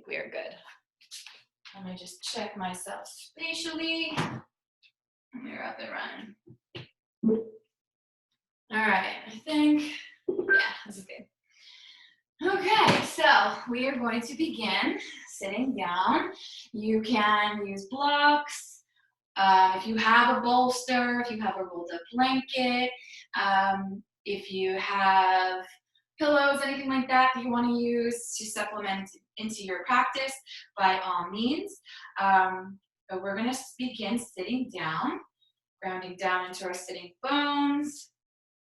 think we are good. Let me just check myself spatially. We're up and running. All right, I think, yeah, this is good. Okay, so we are going to begin sitting down. You can use blocks. If you have a bolster, if you have a rolled up blanket, if you have pillows, anything like that that you want to use to supplement into your practice, by all means. But we're going to begin sitting down, grounding down into our sitting bones,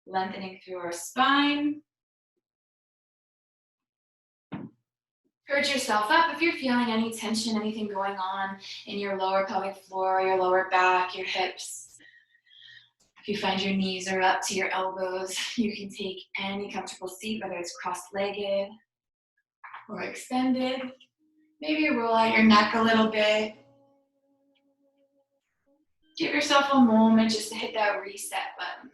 lengthening through our spine. Perch yourself up if you're feeling any tension, anything going on in your lower pelvic floor, your lower back, your hips. If you find your knees are up to your elbows, you can take any comfortable seat, whether it's cross-legged or extended. Maybe roll out your neck a little bit. Give yourself a moment just to hit that reset button.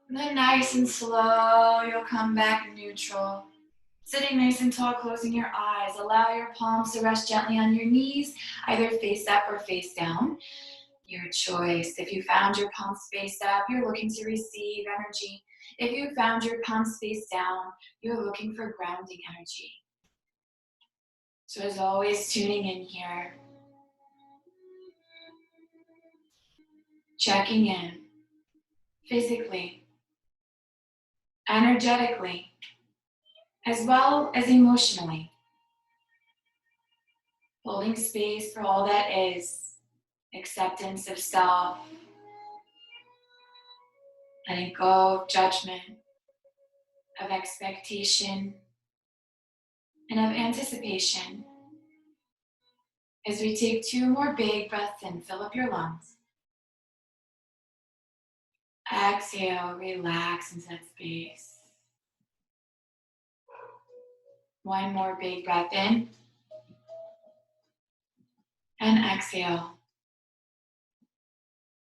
And then nice and slow, you'll come back neutral. Sitting nice and tall, closing your eyes. Allow your palms to rest gently on your knees, either face up or face down. Your choice. If you found your palms face up, you're looking to receive energy. If you found your palms face down, you're looking for grounding energy. So as always, tuning in here. Checking in. Physically. Energetically, as well as emotionally. Holding space for all that is, acceptance of self, letting go of judgment, of expectation, and of anticipation. As we take 2 more big breaths in, fill up your lungs. Exhale, relax into that space. 1 more big breath in. And exhale.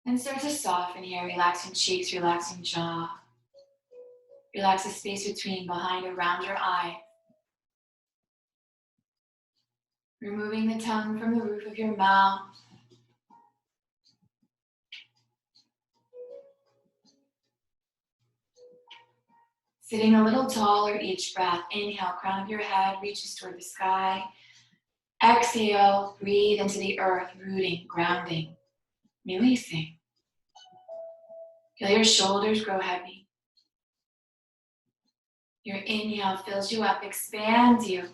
And start to soften here, relaxing cheeks, relaxing jaw. Relax the space between, behind, around your eye. Removing the tongue from the roof of your mouth. Sitting a little taller each breath. Inhale, crown of your head reaches toward the sky. Exhale, breathe into the earth, rooting, grounding, releasing. Feel your shoulders grow heavy. Your inhale fills you up, expands you.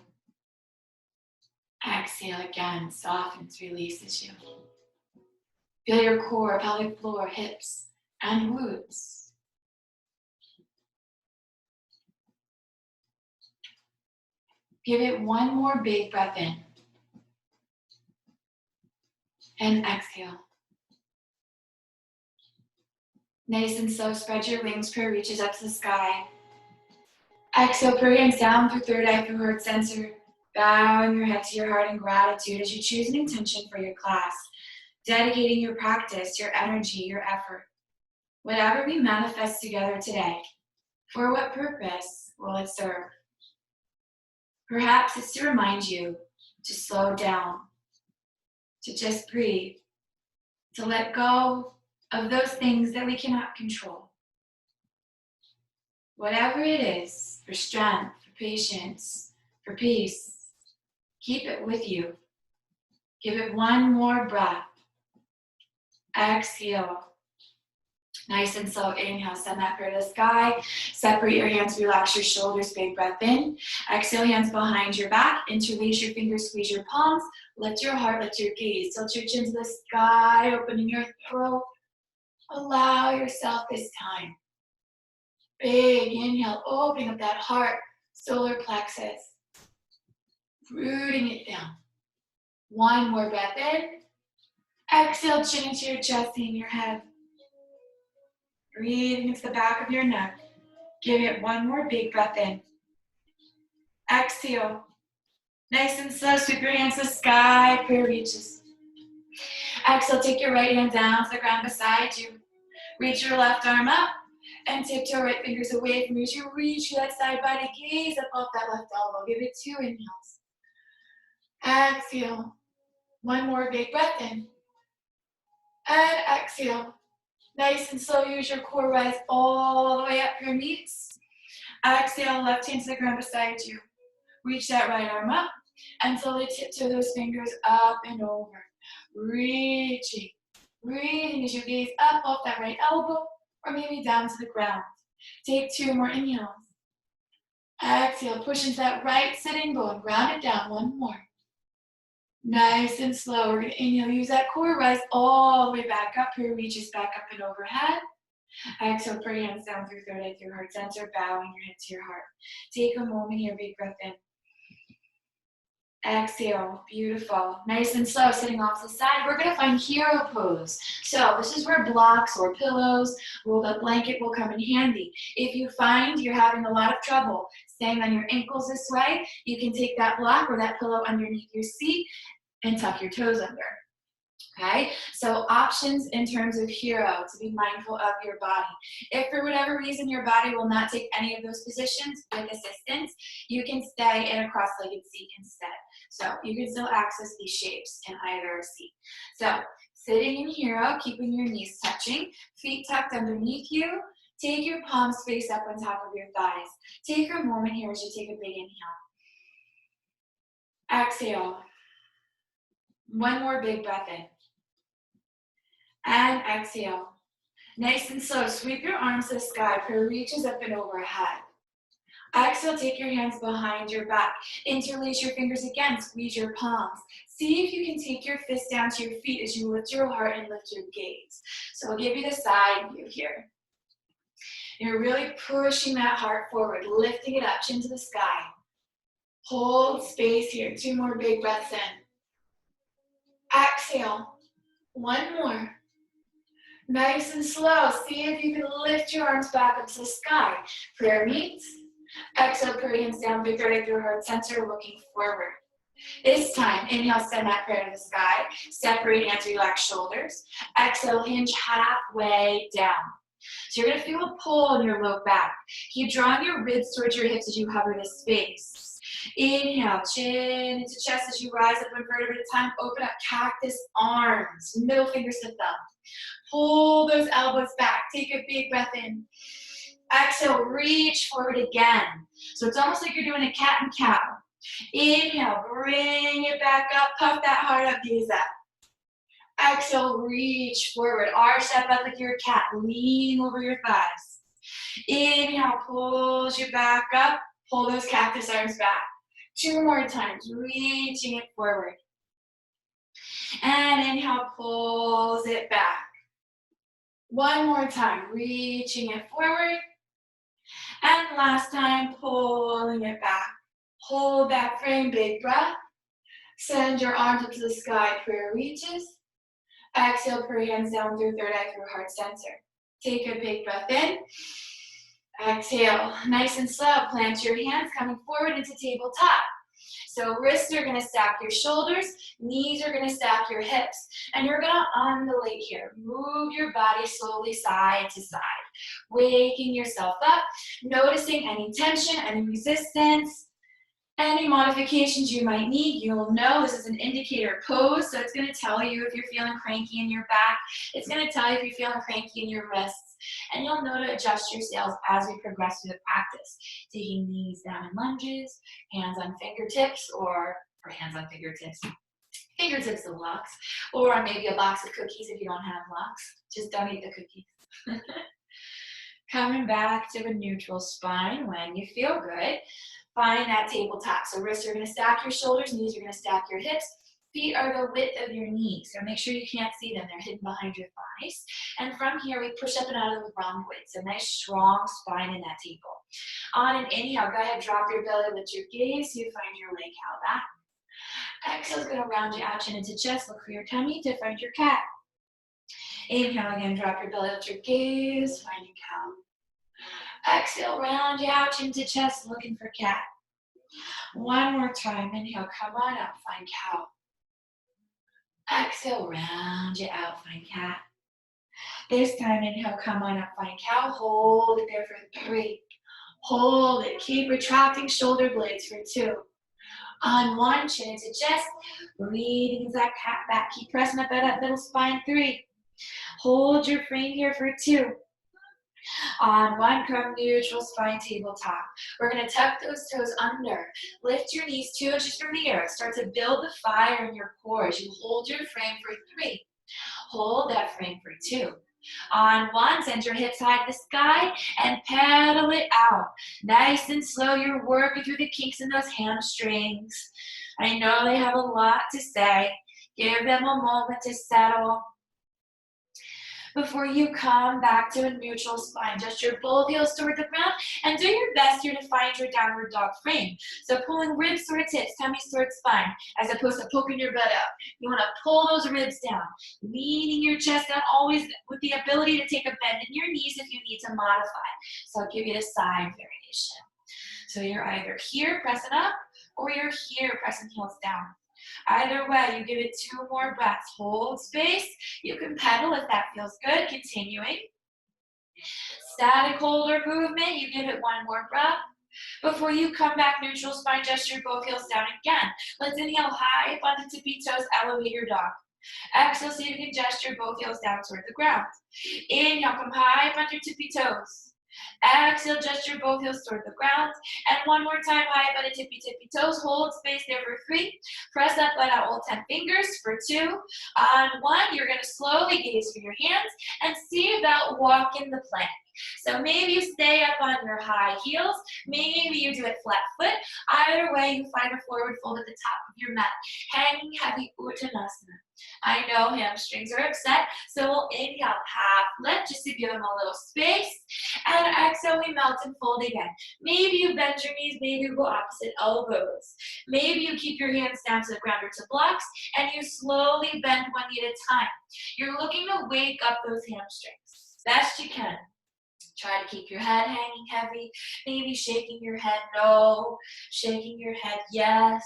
Exhale again, softens, releases you. Feel your core, pelvic floor, hips, and glutes. Give it 1 more big breath in. And exhale. Nice and slow, spread your wings, prayer reaches up to the sky. Exhale, prayer hands down through third eye, through heart center. Bowing your head to your heart in gratitude as you choose an intention for your class. Dedicating your practice, your energy, your effort. Whatever we manifest together today, for what purpose will it serve? Perhaps it's to remind you to slow down, to just breathe, to let go of those things that we cannot control. Whatever it is, for strength, for patience, for peace, keep it with you. Give it 1 more breath. Exhale. Nice and slow, inhale, send that prayer to the sky. Separate your hands, relax your shoulders, big breath in. Exhale, hands behind your back. Interlace your fingers, squeeze your palms. Lift your heart, lift your gaze. Tilt your chin to the sky, opening your throat. Allow yourself this time. Big inhale, opening up that heart, solar plexus. Rooting it down. 1 more breath in. Exhale, chin into your chest, in your head. Breathing into the back of your neck. Give it 1 more big breath in. Exhale. Nice and slow, sweep your hands to the sky, prayer reaches. Exhale, take your right hand down to the ground beside you. Reach your left arm up and tiptoe right fingers away from you as you reach that side body, gaze up off that left elbow. Give it 2 inhales. Exhale. 1 more big breath in. And exhale. Nice and slow, use your core, rise all the way up your knees. Exhale, left hand to the ground beside you. Reach that right arm up and slowly tiptoe those fingers up and over. Reaching, breathing as you gaze up off that right elbow or maybe down to the ground. Take 2 more inhales. Exhale, push into that right sitting bone, ground it down, 1 more. Nice and slow. We're going to inhale, use that core, rise all the way back up here, reaches back up and overhead. Exhale, put your hands down through third eye, through heart center, bowing your head to your heart. Take a moment here, big breath in. Exhale, beautiful. Nice and slow, sitting off to the side. We're gonna find hero pose. So this is where blocks or pillows, rolled up blanket will come in handy. If you find you're having a lot of trouble staying on your ankles this way, you can take that block or that pillow underneath your seat and tuck your toes under. Okay, so options in terms of hero, to be mindful of your body. If for whatever reason your body will not take any of those positions with assistance, you can stay in a cross-legged seat instead. So you can still access these shapes in either seat. So sitting in hero, keeping your knees touching, feet tucked underneath you. Take your palms face up on top of your thighs. Take a moment here as you take a big inhale. Exhale. 1 more big breath in. And exhale. Nice and slow, sweep your arms to the sky, prayer reaches up and overhead. Exhale, take your hands behind your back. Interlace your fingers again, squeeze your palms. See if you can take your fists down to your feet as you lift your heart and lift your gaze. So I'll give you the side view here. You're really pushing that heart forward, lifting it up, chin to the sky. Hold space here, 2 more big breaths in. Exhale, 1 more. Nice and slow. See if you can lift your arms back up to the sky. Prayer meets. Exhale, put your hands down, big right through heart center, looking forward. This time, inhale, send that prayer to the sky. Separate hands, relax shoulders. Exhale, hinge halfway down. So you're gonna feel a pull in your low back. Keep drawing your ribs towards your hips as you hover the space. Inhale, chin into chest as you rise up 1 vertebra at a time. Open up cactus arms, middle fingers to thumb. Pull those elbows back. Take a big breath in. Exhale, reach forward again. So it's almost like you're doing a cat and cow. Inhale, bring it back up. Puff that heart up, gaze up. Exhale, reach forward. Arch that butt like you're a cat, leaning over your thighs. Inhale, pulls you back up. Pull those cactus arms back. 2 more times, reaching it forward. And inhale, pulls it back. 1 more time, reaching it forward. And last time, pulling it back. Hold that frame, big breath. Send your arms up to the sky, prayer reaches. Exhale, put your hands down through third eye, through heart center. Take a big breath in. Exhale, nice and slow. Plant your hands coming forward into tabletop. So wrists are gonna stack your shoulders, knees are gonna stack your hips, and you're gonna undulate here. Move your body slowly side to side, waking yourself up, noticing any tension, any resistance, any modifications you might need. You'll know this is an indicator pose, so it's gonna tell you if you're feeling cranky in your back. It's gonna tell you if you're feeling cranky in your wrists, and you'll know to adjust your sails as we progress through the practice. Taking knees down in lunges, hands on fingertips, or hands on fingertips, fingertips of blocks, or maybe a box of cookies if you don't have blocks. Just don't eat the cookies. Coming back to a neutral spine when you feel good. Find that tabletop. So wrists are going to stack your shoulders, knees are going to stack your hips. Feet are the width of your knees, so make sure you can't see them. They're hidden behind your thighs. And from here, we push up and out of the rhomboid. So nice, strong spine in that table. On an inhale, go ahead, drop your belly, lift your gaze, so you find your lake cow back. Exhale is going to round you out, chin into chest, look for your tummy to find your cat. Inhale again, drop your belly, lift your gaze, find your cow. Exhale, round you out, chin to chest, looking for cat. 1 more time, inhale, come on up, find cow. Exhale, round you out, find cat. This time, inhale, come on up, find cow. Hold it there for 3. Hold it. Keep retracting shoulder blades for 2. On 1, chin into chest. Breathing as that cat back. Keep pressing up at that middle spine. 3. Hold your frame here for 2. On 1, come neutral spine tabletop. We're going to tuck those toes under. Lift your knees 2 inches from the earth. Start to build the fire in your core as you hold your frame for 3. Hold that frame for 2. On 1, send your hips high to the sky and pedal it out. Nice and slow, you're working through the kinks in those hamstrings. I know they have a lot to say. Give them a moment to settle. Before you come back to a neutral spine, just your both heels toward the ground and do your best here to find your downward dog frame. So pulling ribs towards hips, tummies towards spine, as opposed to poking your butt out. You want to pull those ribs down, leaning your chest down, always with the ability to take a bend in your knees if you need to modify. So I'll give you the side variation. So you're either here pressing up or you're here pressing heels down. Either way, you give it 2 more breaths. Hold space. You can pedal if that feels good. Continuing. Static hold or movement. You give it 1 more breath. Before you come back, neutral spine, gesture both heels down again. Let's inhale high up onto tippy toes. Elevate your dog. Exhale, see if you can gesture both heels down toward the ground. Inhale, come high up onto tippy toes. Exhale, gesture both heels toward the ground. And 1 more time, high up on the tippy toes. Hold space there for 3. Press up by that old 10 fingers for 2. On 1, you're going to slowly gaze for your hands and see about walking the plank. So maybe you stay up on your high heels. Maybe you do it flat foot. Either way, you find a forward fold at the top of your mat. Hanging heavy Uttanasana. I know hamstrings are upset, so we'll inhale, half lift, just to give them a little space. And exhale, we melt and fold again. Maybe you bend your knees, maybe you go opposite elbows. Maybe you keep your hands down to the ground or to blocks, and you slowly bend 1 knee at a time. You're looking to wake up those hamstrings best you can. Try to keep your head hanging heavy, maybe shaking your head no, shaking your head yes.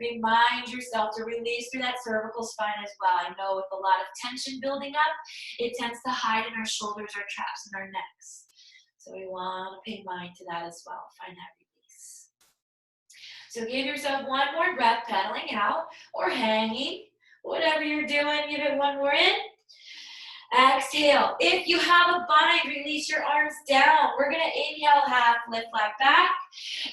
Remind yourself to release through that cervical spine as well. I know with a lot of tension building up, it tends to hide in our shoulders, our traps, and our necks. So we want to pay mind to that as well. Find that release. So give yourself 1 more breath, pedaling out or hanging. Whatever you're doing, give it 1 more in. Exhale. If you have a bind, release your arms down. We're going to inhale, half lift, flat back.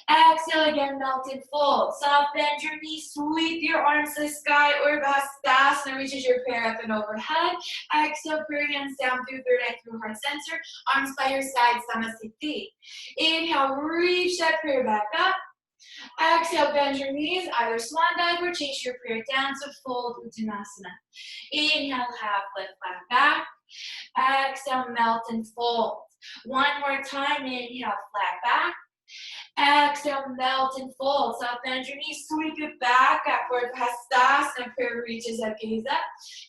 Exhale again, melt and fold. Soft bend your knees, sweep your arms to the sky. Urvastasana reaches your prayer up and overhead. Exhale, prayer hands down through third eye through heart center. Arms by your side, Samasthiti. Inhale, reach that prayer back up. Exhale, bend your knees, either swan dive or chase your prayer down to fold Uttanasana. Inhale, half lift, flat back. Exhale, melt and fold. 1 more time, inhale, flat back. Exhale, melt and fold. So bend your knees, sweep it back upward. Hastasana, prayer reaches up, gaze up.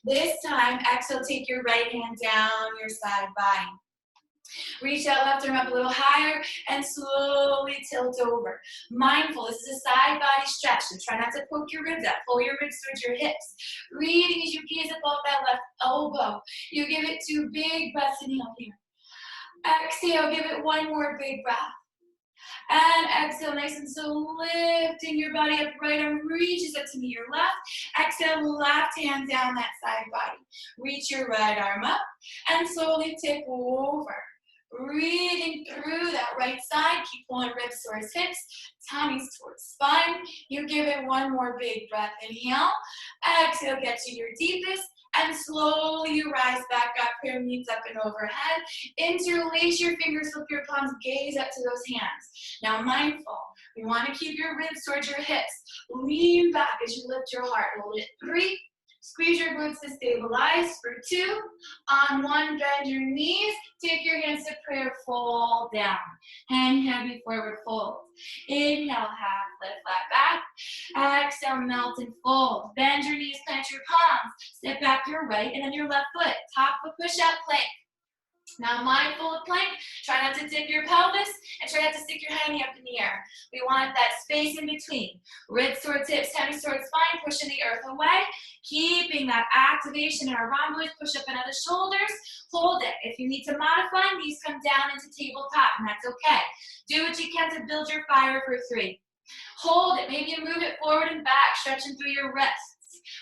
This time, exhale, take your right hand down your side body. Reach that left arm up a little higher and slowly tilt over. Mindful, this is a side body stretch, so try not to poke your ribs out. Pull your ribs towards your hips. Breathing as you gaze above that left elbow. You give it 2 big breaths, inhale here. Exhale, give it 1 more big breath. And exhale, nice and slow, lifting your body up. Right arm reaches up to meet your left. Exhale, left hand down that side body. Reach your right arm up and slowly tip over. Breathing through that right side. Keep pulling ribs towards hips, tummies towards spine. You give it 1 more big breath. Inhale. Exhale, get to your deepest. And slowly you rise back up, prayer knees up and overhead. Interlace your fingers, flip your palms, gaze up to those hands. Now mindful, we want to keep your ribs towards your hips. Lean back as you lift your heart. Hold it 3. Squeeze your glutes to stabilize for 2. On 1, bend your knees. Take your hands to prayer, fold down. Hang heavy, forward fold. Inhale, half lift, flat back. Exhale, melt and fold. Bend your knees, plant your palms. Step back your right and then your left foot. Top of push-up plank. Now, mindful of plank, try not to dip your pelvis and try not to stick your hiney up in the air. We want that space in between. Ribs towards hips, tummy towards spine, pushing the earth away. Keeping that activation in our rhomboids, push up into the shoulders, hold it. If you need to modify, knees come down into tabletop, and that's okay. Do what you can to build your fire for 3. Hold it, maybe you move it forward and back, stretching through your wrists.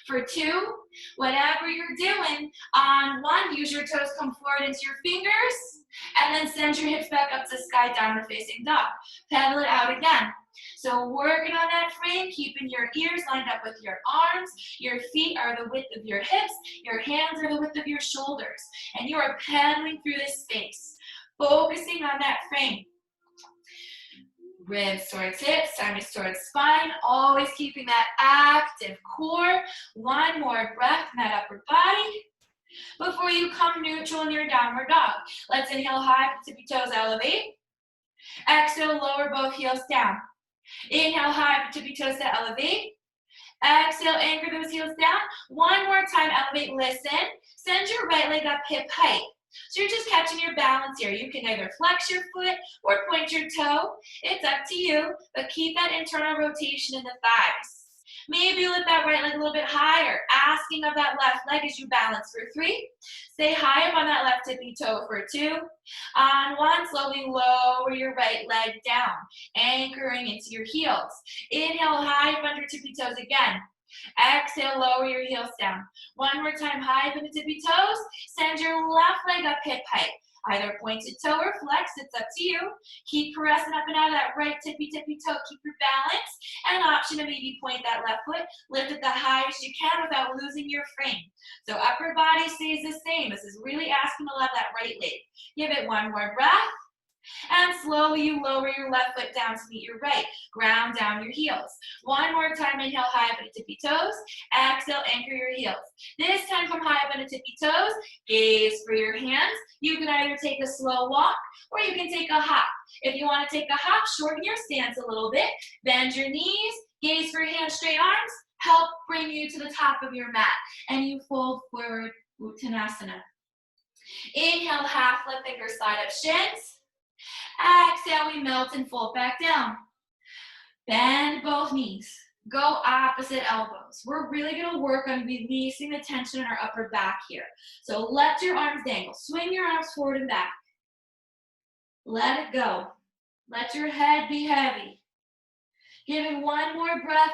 For 2, whatever you're doing, on 1, use your toes, come forward into your fingers, and then send your hips back up to sky, downward facing dog. Pedal it out again. So working on that frame, keeping your ears lined up with your arms, your feet are the width of your hips, your hands are the width of your shoulders, and you are pedaling through this space, focusing on that frame. Ribs towards hips, tummies towards spine, always keeping that active core. 1 more breath in that upper body before you come neutral in your downward dog. Let's inhale high, tippy toes elevate. Exhale, lower both heels down. Inhale high, tippy toes to elevate. Exhale, anchor those heels down. 1 more time, elevate, listen. Send your right leg up hip height. So you're just catching your balance here. You can either flex your foot or point your toe. It's up to you, but keep that internal rotation in the thighs. Maybe lift that right leg a little bit higher, asking of that left leg as you balance for 3. Stay high up on that left tippy toe for 2. On 1, slowly lower your right leg down, anchoring into your heels. Inhale high up under tippy toes again. Exhale, lower your heels down. 1 more time, high up into tippy toes. Send your left leg up hip height. Either pointed toe or flex, it's up to you. Keep pressing up and out of that right tippy toe. Keep your balance. And an option to maybe point that left foot. Lift it the highest you can without losing your frame. So upper body stays the same. This is really asking to love that right leg. Give it 1 more breath. And slowly you lower your left foot down to meet your right. Ground down your heels. 1 more time, inhale high up into tippy toes. Exhale, anchor your heels. This time come high up into tippy toes. Gaze for your hands. You can either take a slow walk or you can take a hop. If you want to take a hop, shorten your stance a little bit. Bend your knees. Gaze for hands, straight arms. Help bring you to the top of your mat. And you fold forward, Uttanasana. Inhale, half lift, fingers slide up shins. Exhale, we melt and fold back down. Bend both knees. Go opposite elbows. We're really going to work on releasing the tension in our upper back here. So let your arms dangle. Swing your arms forward and back. Let it go. Let your head be heavy. Give it 1 more breath.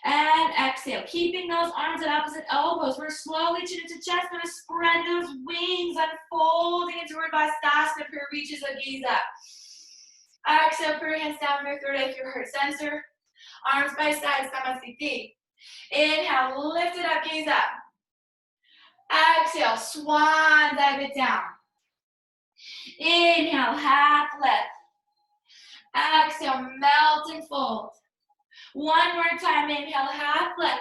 And exhale. Keeping those arms at opposite elbows. We're slowly chin into chest. Going to spread those wings, unfolding into Urdhva for reaches of gaze up. Exhale, put your hands down for your third eye, if your heart center. Arms by side, Namaste. Inhale, lift it up, gaze up. Exhale, swan dive it down. Inhale, half lift. Exhale, melt and fold. 1 more time, inhale, half lift.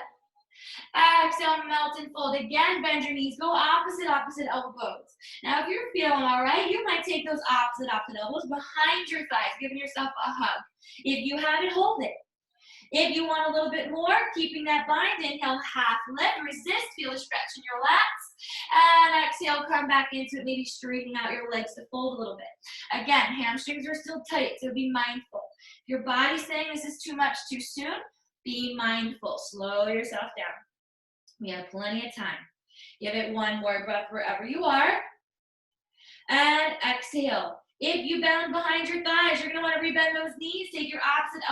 Exhale, melt and fold. Again, bend your knees, go opposite elbows. Now, if you're feeling all right, you might take those opposite elbows behind your thighs, giving yourself a hug. If you have it, hold it. If you want a little bit more, keeping that bind, inhale, half lift, resist, feel a stretch in your lats. And exhale, come back into it, maybe straightening out your legs to fold a little bit. Again, hamstrings are still tight, so be mindful. If your body's saying this is too much too soon, be mindful. Slow yourself down. We have plenty of time. Give it 1 more breath wherever you are. And exhale. If you bend behind your thighs, you're going to want to rebend those knees. Take your opposite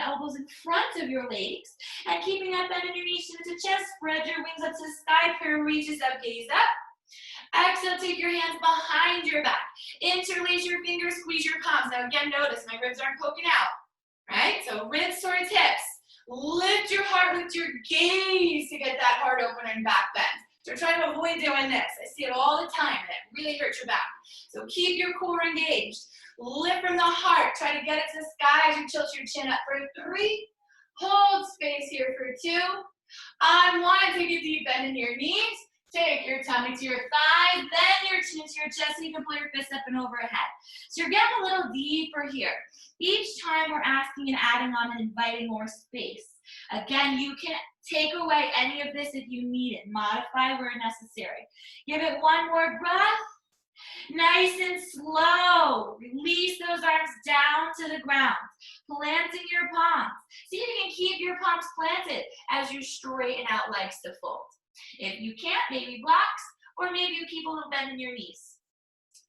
elbows in front of your legs. And keeping that bend in your knees into chest, spread your wings up to the sky, prayer reaches up, gaze up. Exhale, take your hands behind your back. Interlace your fingers, squeeze your palms. Now again, notice my ribs aren't poking out, right? So ribs towards hips. Lift your heart, lift your gaze to get that heart opener and back bend. So try to avoid doing this. I see it all the time and it really hurts your back. So keep your core engaged. Lift from the heart. Try to get it to the sky as you tilt your chin up for 3. Hold space here for 2. On 1, take a deep bend in your knees. Take your tummy to your thighs, then your chin to your chest, so you can pull your fists up and overhead. So you're getting a little deeper here. Each time we're asking and adding on and inviting more space. Again, you can take away any of this if you need it. Modify where necessary. Give it 1 more breath. Nice and slow. Release those arms down to the ground. Planting your palms. See if you can keep your palms planted as you straighten out legs to fold. If you can't, maybe blocks, or maybe you keep a little bend in your knees.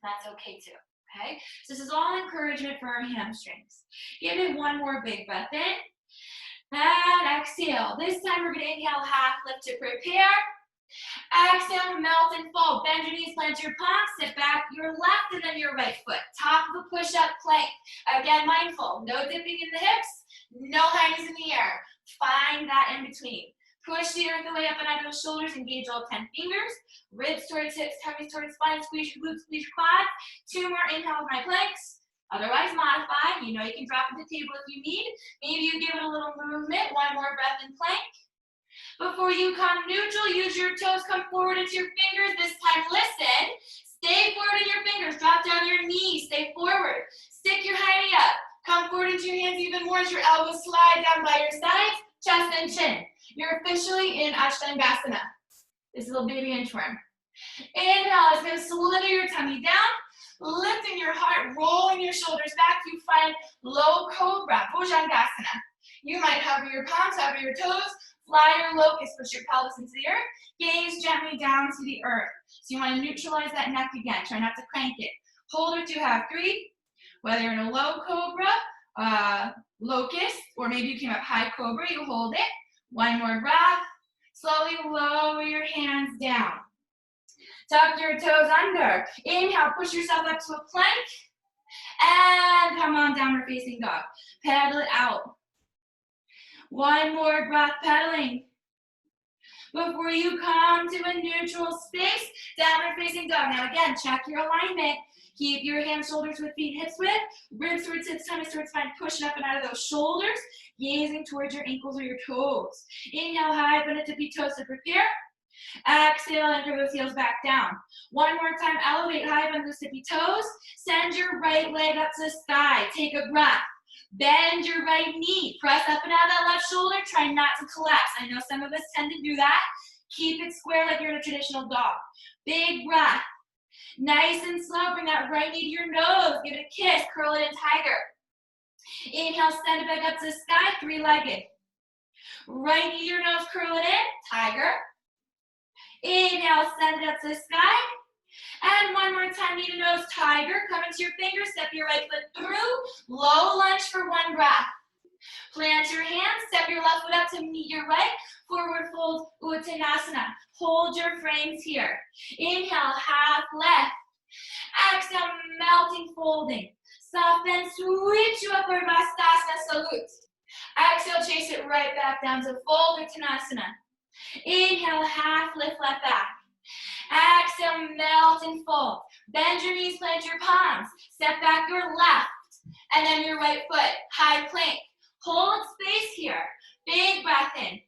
That's okay too, okay? So this is all encouragement for our hamstrings. Give it one more big breath in. And exhale. This time we're gonna inhale, half lift to prepare. Exhale, melt and fold. Bend your knees, plant your palms, sit back your left and then your right foot. Top of a push-up plank. Again, mindful, no dipping in the hips, no hands in the air. Find that in between. Push the earth away up and out of those shoulders, engage all 10 fingers. Ribs towards hips, tummies towards spine, squeeze your glutes, squeeze your quads. 2 more inhale with my planks. Otherwise, modify. You know you can drop at the table if you need. Maybe you give it a little movement. 1 more breath in plank. Before you come neutral, use your toes, come forward into your fingers. This time, listen. Stay forward in your fingers. Drop down your knees. Stay forward. Stick your hiney up. Come forward into your hands even more as your elbows slide down by your sides, chest and chin. You're officially in Ashtangasana. This little baby inchworm. Inhale, it's going to slither your tummy down, lifting your heart, rolling your shoulders back. You find low cobra, Bhujangasana. You might hover your palms, hover your toes, fly your locust, push your pelvis into the earth, gaze gently down to the earth. So you want to neutralize that neck again. Try not to crank it. Hold it to half 3. Whether you're in a low cobra, locust, or maybe you came up high cobra, you hold it. 1 more breath. Slowly lower your hands down. Tuck your toes under. Inhale, push yourself up to a plank. And come on, downward facing dog. Pedal it out. 1 more breath pedaling. Before you come to a neutral space, downward facing dog. Now again, check your alignment. Keep your hands, shoulders width, feet hips width. Ribs towards hips, tummies towards spine. Pushing up and out of those shoulders. Gazing towards your ankles or your toes. Inhale, high, bend at tippy toes to prepare. Exhale, anchor those heels back down. 1 more time, elevate high, bend those tippy toes. Send your right leg up to the sky. Take a breath. Bend your right knee. Press up and out of that left shoulder. Try not to collapse. I know some of us tend to do that. Keep it square like you're in a traditional dog. Big breath. Nice and slow. Bring that right knee to your nose. Give it a kiss. Curl it in tiger. Inhale, send it back up to the sky. 3-legged. Right knee to your nose. Curl it in. Tiger. Inhale, send it up to the sky. And 1 more time, knee to nose, tiger. Come into your fingers, step your right foot through. Low lunge for 1 breath. Plant your hands, step your left foot up to meet your right. Forward fold, Uttanasana. Hold your frames here. Inhale, half lift. Exhale, melting, folding. Soften, sweep you up for Vastasana Salute. Exhale, chase it right back down to fold Uttanasana. Inhale, half lift, left back. Exhale, melt and fold. Bend your knees, plant your palms. Step back your left and then your right foot. High plank. Hold space here. Big breath in.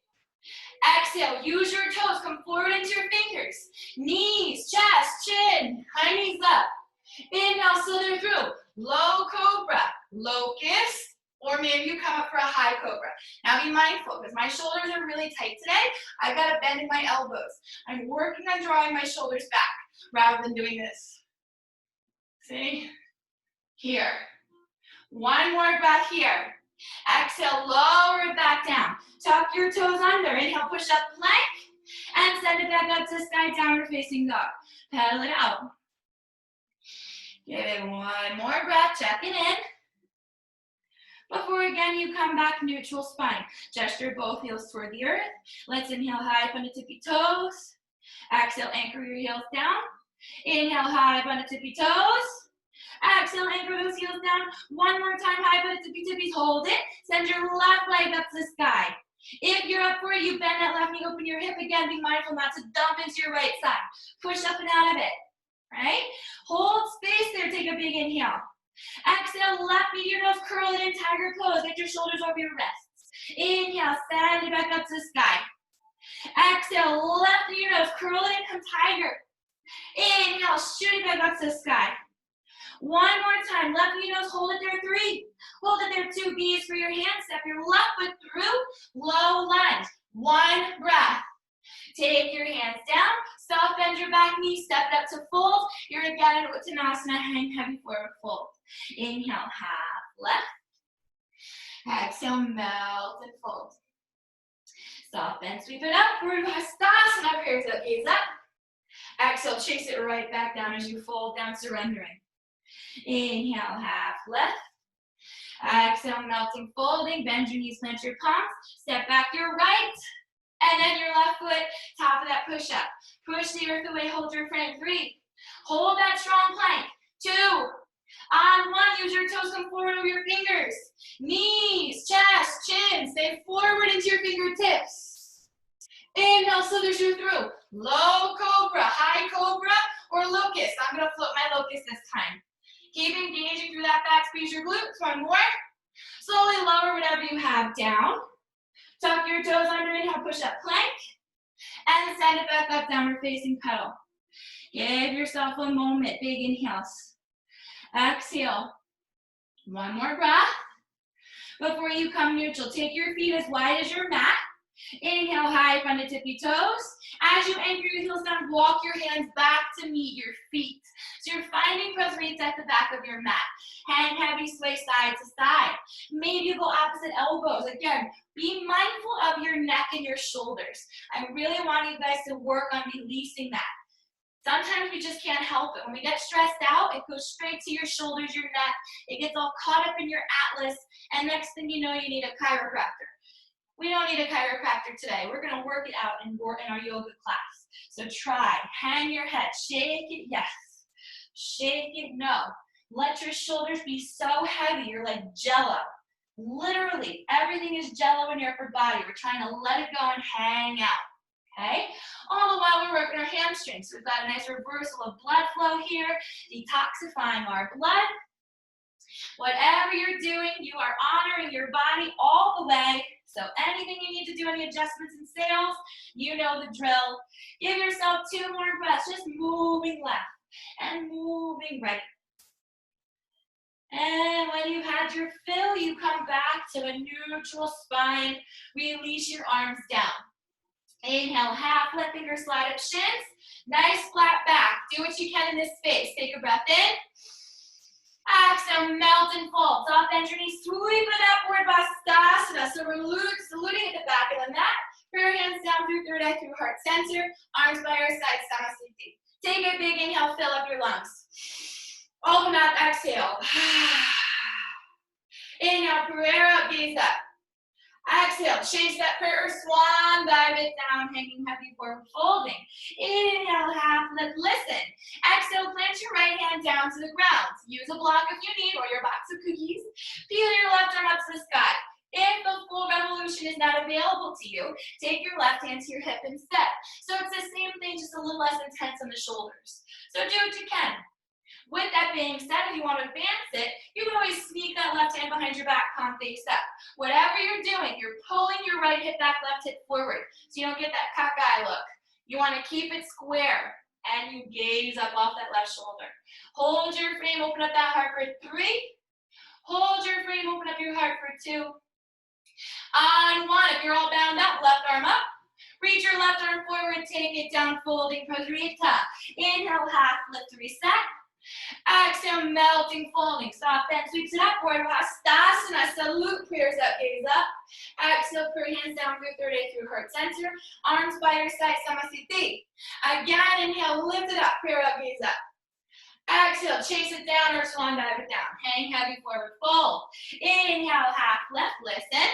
Exhale, use your toes. Come forward into your fingers. Knees, chest, chin, high knees up. Inhale, slither through. Low cobra, locust, or maybe you come up for a high cobra. Now be mindful, because my shoulders are really tight today. I've got a bend in my elbows. I'm working on drawing my shoulders back rather than doing this. See? Here. 1 more breath here. Exhale, lower it back down. Tuck your toes under. Inhale, push up plank. And send it back up to sky, downward facing dog. Pedal it out. Give it 1 more breath. Check it in. Before again you come back, neutral spine. Gesture both heels toward the earth. Let's inhale high, bend the tippy toes. Exhale, anchor your heels down. Inhale high, bend the tippy toes. Exhale, anchor those heels down. 1 more time, high, bend the tippy tippies. Hold it. Send your left leg up to the sky. If you're up for it, you bend that left knee, open your hip again. Be mindful not to dump into your right side. Push up and out of it. Right? Hold space there. Take a big inhale. Exhale, left knee to your nose, curl it in tiger pose. Get your shoulders over your wrists. Inhale, send it back up to the sky. Exhale, left knee to your nose, curl it in, come tiger. Inhale, shoot it back up to the sky. 1 more time, left knee to nose, hold it there, 3. Hold it there, 2 B's for your hands. Step your left foot through, low lunge. 1 breath. Take your hands down, soft bend your back knee, step it up to fold. You're again in Uttanasana, hang heavy forward fold. Inhale, half left. Exhale, melt and fold. Soft bend, sweep it up, forward Hastasana, prayers up, gaze up. Exhale, chase it right back down as you fold down, surrendering. Inhale, half left. Exhale, melting, folding, bend your knees, plant your palms, step back your right, and then your left foot, top of that push-up. Push the earth away, hold your frame, 3. Hold that strong plank, 2. On 1, use your toes, come forward over your fingers. Knees, chest, chin, stay forward into your fingertips. Inhale, slither through. Low cobra, high cobra, or locust. I'm gonna float my locust this time. Keep engaging through that back, squeeze your glutes. 1 more. Slowly lower whatever you have down. Tuck your toes under, inhale, push up plank. And send it back up, downward facing pedal. Give yourself a moment, big inhales. Exhale. 1 more breath. Before you come neutral, take your feet as wide as your mat. Inhale, high, front to tippy toes. As you anchor your heels down, walk your hands back to meet your feet. So you're finding Prasarita at the back of your mat. Hang heavy, sway side to side. Maybe you go opposite elbows. Again, be mindful of your neck and your shoulders. I really want you guys to work on releasing that. Sometimes we just can't help it. When we get stressed out, it goes straight to your shoulders, your neck. It gets all caught up in your atlas, and next thing you know, you need a chiropractor. We don't need a chiropractor today. We're going to work it out in our yoga class. So try. Hang your head. Shake it, yes. Shake it, no. Let your shoulders be so heavy. You're like Jell-O. Literally, everything is Jell-O in your upper body. We're trying to let it go and hang out. Okay? All the while we're working our hamstrings. So we've got a nice reversal of blood flow here, detoxifying our blood. Whatever you're doing, you are honoring your body all the way. So anything you need to do, any adjustments and sails, you know the drill. Give yourself 2 more breaths, just moving left and moving right. And when you've had your fill, you come back to a neutral spine. Release your arms down. Inhale, half, left finger slide up shins. Nice flat back. Do what you can in this space. Take a breath in. Exhale, melt and fold. Soft bend your knees, sweep it upward, Vastasana. So we're saluting at the back of the mat. Prayer hands down through third eye, through heart center. Arms by our side, Namaste. Take a big inhale, fill up your lungs. Open up, exhale. Inhale, prayer up, gaze up. Exhale, change that prayer, swan, dive it down, hanging heavy forward, folding. Inhale, half lift, listen. Exhale, plant your right hand down to the ground. Use a block if you need, or your box of cookies. Peel your left arm up to the sky. If the full revolution is not available to you, take your left hand to your hip instead. So it's the same thing, just a little less intense on the shoulders. So do what you can. With that being said, if you want to advance it, you can always sneak that left hand behind your back, palm face up. Whatever you're doing, you're pulling your right hip back, left hip forward, so you don't get that cockeye look. You want to keep it square, and you gaze up off that left shoulder. Hold your frame, open up that heart for 3. Hold your frame, open up your heart for 2. On 1, if you're all bound up, left arm up. Reach your left arm forward, take it down, folding Prasarita. Inhale, half lift, reset. Exhale, melting, folding. Soft bend, sweeps it upward. Hastasana, salute, prayers up, gaze up. Exhale, put your hands down through third eye, through heart center. Arms by your side, Samasthiti. Again, inhale, lift it up, prayer up, gaze up. Exhale, chase it down or swan dive it down. Hang heavy forward, fold. Inhale, half left, listen.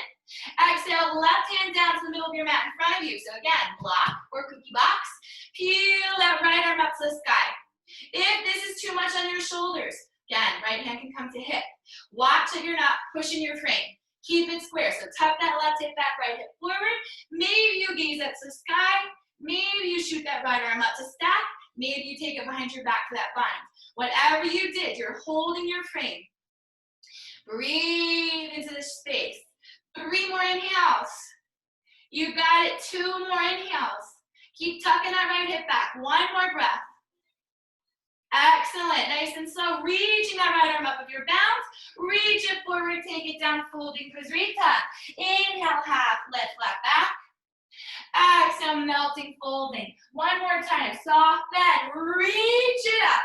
Exhale, left hand down to the middle of your mat in front of you. So again, block or cookie box. Peel that right arm up to the sky. If this is too much on your shoulders, again, right hand can come to hip. Watch that you're not pushing your frame. Keep it square. So tuck that left hip back, right hip forward. Maybe you gaze up to the sky. Maybe you shoot that right arm up to stack. Maybe you take it behind your back to that bind. Whatever you did, you're holding your frame. Breathe into the space. 3 more inhales. You got it. 2 more inhales. Keep tucking that right hip back. 1 more breath. Excellent. Nice and slow. Reaching that right arm up. If you're bound, reach it forward. Take it down, folding Prasarita. Inhale, half, lift, flat back. Exhale, melting, folding. One more time, soft bend, reach it up.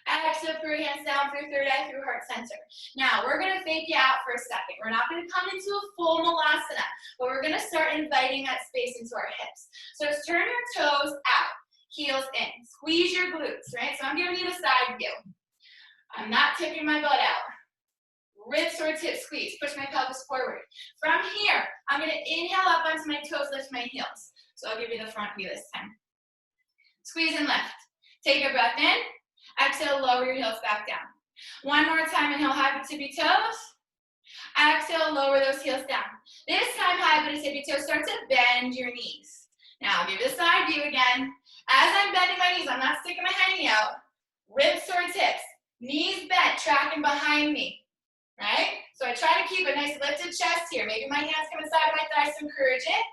Exhale, through hands down through third eye, through heart center. Now, we're gonna fake you out for a second. We're not gonna come into a full malasana, but we're gonna start inviting that space into our hips. So just turn your toes out, heels in. Squeeze your glutes, right? So I'm giving you the side view. I'm not tipping my butt out. Ribs or hip squeeze, push my pelvis forward. From here, I'm gonna inhale up onto my toes, lift my heels. So I'll give you the front view this time. Squeeze and lift. Take a breath in. Exhale, lower your heels back down. One more time, inhale, high but tippy toes. Exhale, lower those heels down. This time, high but tippy toes, start to bend your knees. Now, I'll give you the side view again. As I'm bending my knees, I'm not sticking my hiney out. Ribs towards hips, knees bent, tracking behind me, right? So I try to keep a nice lifted chest here. Maybe my hands come inside my thighs to encourage it.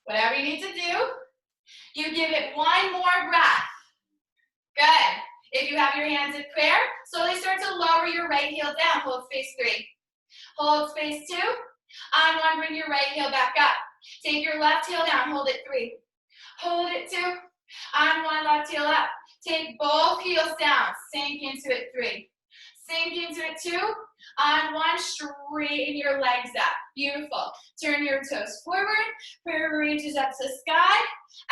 Whatever you need to do. You give it one more breath. Good. If you have your hands in prayer, slowly start to lower your right heel down. Hold space 3. Hold space 2. On 1, bring your right heel back up. Take your left heel down. Hold it 3. Hold it 2. On 1, left heel up. Take both heels down. Sink into it 3. Sink into it 2. On 1, straighten your legs up. Beautiful. Turn your toes forward. Prayer reaches up to the sky.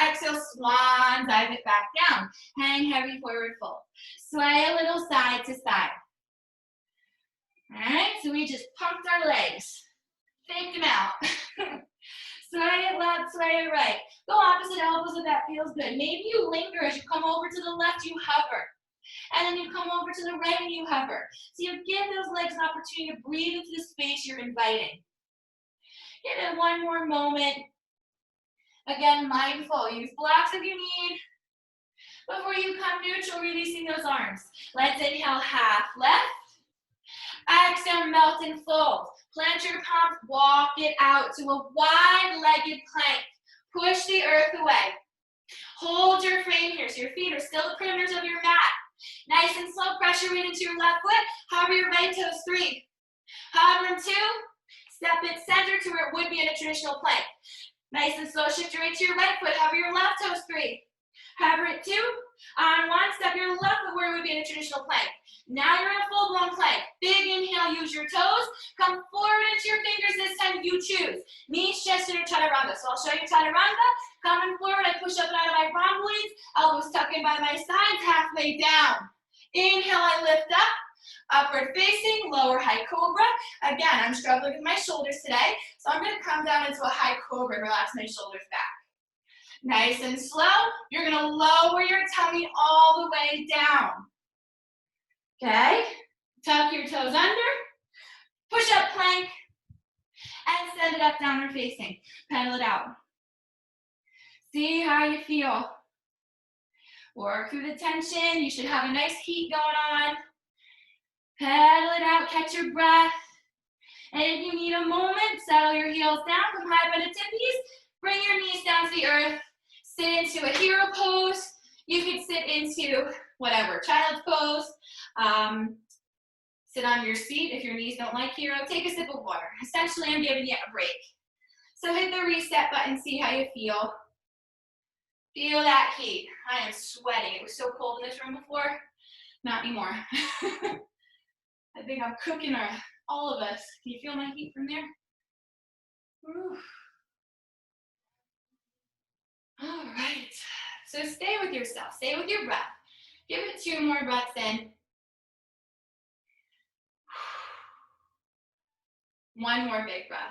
Exhale, swan, dive it back down. Hang heavy forward fold. Sway a little side to side. All right, so we just pumped our legs. Fake them out. Sway it left, sway it right. Go opposite elbows if that feels good. Maybe you linger as you come over to the left, you hover. And then you come over to the right and you hover. So you give those legs an opportunity to breathe into the space you're inviting. Give it one more moment. Again, mindful. Use blocks if you need. Before you come neutral, releasing those arms. Let's inhale, half left. Exhale, melt and fold. Plant your palms, walk it out to a wide-legged plank. Push the earth away. Hold your frame here so your feet are still the perimeters of your mat. Nice and slow, pressure weight into your left foot. Hover your right toes 3. Hover 2. Step it center to where it would be in a traditional plank. Nice and slow, shift your weight to your right foot. Hover your left toes 3. Hover it 2. On 1, step your left foot where it would be in a traditional plank. Now you're in a full-blown plank. Big inhale, use your toes. Come forward into your fingers this time, you choose. Knees, chest, or chaturanga. So I'll show you chaturanga. Coming forward, I push up and out of my rhomboids. Elbows tucked in by my sides, halfway down. Inhale, I lift up. Upward facing, lower high cobra. Again, I'm struggling with my shoulders today, so I'm gonna come down into a high cobra and relax my shoulders back. Nice and slow, you're gonna lower your tummy all the way down. Okay, tuck your toes under, push up plank, and send it up, downward facing. Pedal it out. See how you feel. Work through the tension, you should have a nice heat going on. Pedal it out, catch your breath. And if you need a moment, settle your heels down, come high by the tippies, bring your knees down to the earth, sit into a hero pose. You can sit into whatever, child's pose, sit on your seat if your knees don't like hero, take a sip of water. Essentially, I'm giving you a break. So hit the reset button, see how you feel. Feel that heat. I am sweating. It was so cold in this room before, not anymore. I think I'm cooking all of us. Can you feel my heat from there? Whew. All right. So stay with yourself. Stay with your breath. Give it 2 more breaths in. 1 more big breath.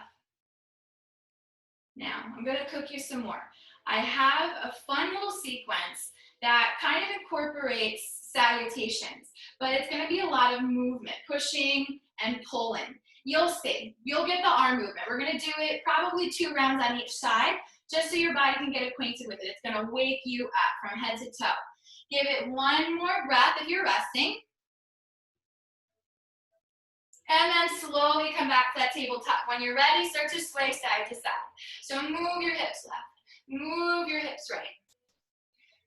Now, I'm going to cook you some more. I have a fun little sequence that kind of incorporates salutations, but it's going to be a lot of movement, pushing and pulling. You'll see. You'll get the arm movement. We're going to do it probably 2 rounds on each side, just so your body can get acquainted with it. It's going to wake you up from head to toe. Give it 1 more breath if you're resting. And then slowly come back to that tabletop. When you're ready, start to sway side to side. So move your hips left. Move your hips right.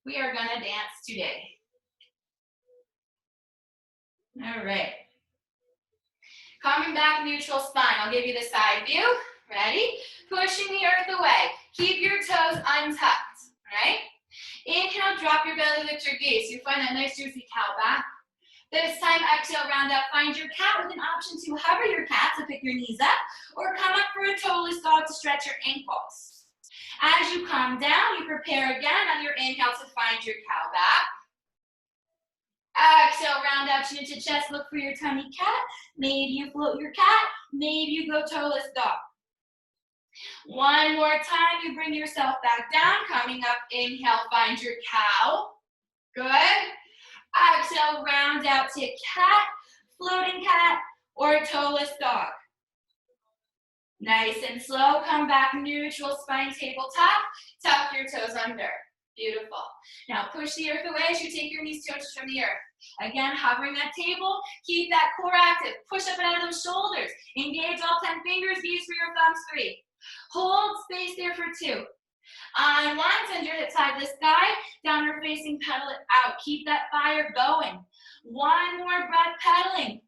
We are gonna dance today. All right. Coming back, neutral spine. I'll give you the side view. Ready? Pushing the earth away. Keep your toes untucked, right? Inhale, drop your belly, lift your gaze. You find that nice juicy cow back. This time, exhale, round up. Find your cat with an option to hover your cat to pick your knees up, or come up for a toeless dog to stretch your ankles. As you come down, you prepare again on your inhale to find your cow back. Exhale, round up, chin to chest, look for your tummy cat. Maybe you float your cat, maybe you go toeless dog. One more time, you bring yourself back down, coming up, inhale, find your cow. Good. Exhale, round out to cat, floating cat, or toeless dog. Nice and slow, come back, neutral spine, tabletop, tuck your toes under. Beautiful. Now push the earth away as you take your knees 2 inches from the earth. Again, hovering that table, keep that core active. Push up and out of those shoulders. Engage all 10 fingers, use for your thumbs 3. Hold space there for 2. On 1, send your hips high to the sky, downward facing, pedal it out. Keep that fire going. 1 more breath pedaling.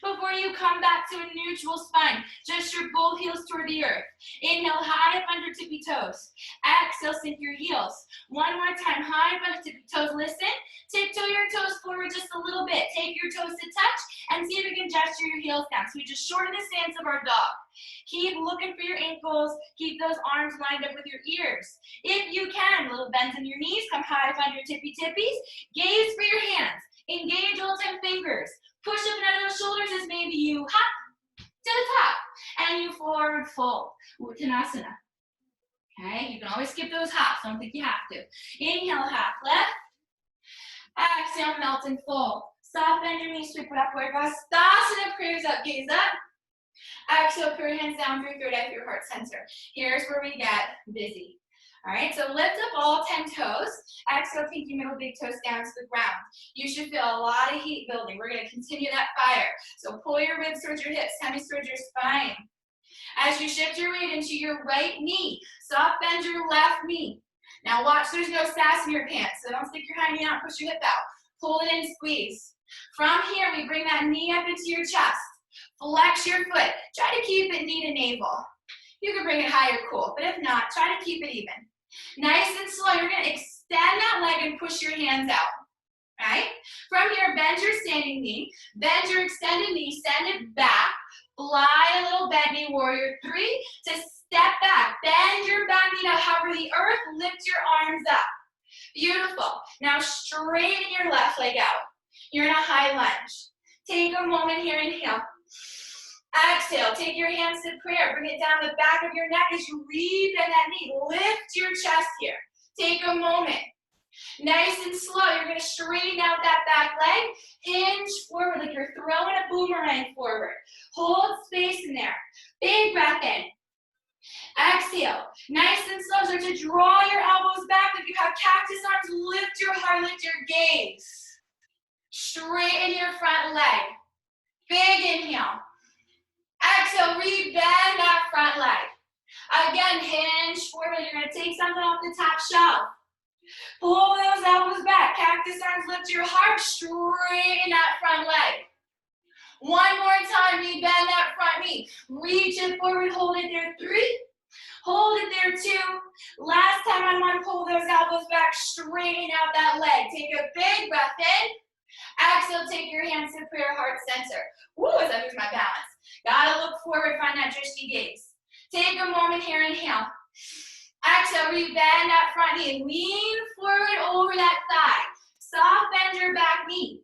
Before you come back to a neutral spine, just your both heels toward the earth. Inhale, high up under tippy toes. Exhale, sink your heels. 1 more time, high up under tippy toes. Listen, tiptoe your toes forward just a little bit. Take your toes to touch and see if you can gesture your heels down. So we just shorten the stance of our dog. Keep looking for your ankles. Keep those arms lined up with your ears. If you can, little bends in your knees. Come high up under tippy tippies. Gaze for your hands. Engage all 10 fingers. Push up and out of those shoulders as maybe you hop to the top and you forward fold. Uttanasana. Okay, you can always skip those hops. Don't think you have to. Inhale, half left. Exhale, melt and fold. Soft bend your knees, sweep it upward. Vastasana, prayers up, gaze up. Exhale, put your hands down through third eye for your heart center. Here's where we get busy. All right, so lift up all 10 toes. Exhale, take your middle big toes down to the ground. You should feel a lot of heat building. We're gonna continue that fire. So pull your ribs towards your hips, tummies towards your spine. As you shift your weight into your right knee, soft bend your left knee. Now watch, there's no sass in your pants, so don't stick your hind knee out, push your hip out. Pull it in, squeeze. From here, we bring that knee up into your chest. Flex your foot. Try to keep it knee to navel. You can bring it higher, cool, but if not, try to keep it even. Nice and slow, you're gonna extend that leg and push your hands out, right? From here, bend your standing knee, bend your extended knee, send it back, fly a little bend knee, warrior 3, to step back, bend your back knee to hover the earth, lift your arms up. Beautiful. Now straighten your left leg out. You're in a high lunge. Take a moment here, inhale. Exhale, take your hands to prayer. Bring it down the back of your neck as you rebend that knee. Lift your chest here. Take a moment. Nice and slow, you're gonna straighten out that back leg. Hinge forward like you're throwing a boomerang forward. Hold space in there. Big breath in. Exhale. Nice and slow, start to draw your elbows back like you have cactus arms. Lift your heart, lift your gaze. Straighten your front leg. Big inhale. Exhale, rebend that front leg. Again, hinge forward. You're going to take something off the top shelf. Pull those elbows back. Cactus arms, lift your heart. Straighten that front leg. One more time, rebend that front knee. Reach it forward, hold it there. 3. Hold it there, 2. Last time on 1, pull those elbows back. Straighten out that leg. Take a big breath in. Exhale, take your hands to prayer, heart center. Woo, as I lose my balance. Gotta look forward, find that drishti gaze. Take a moment here, inhale. Exhale, rebend that front knee. Lean forward over that thigh. Soft bend your back knee.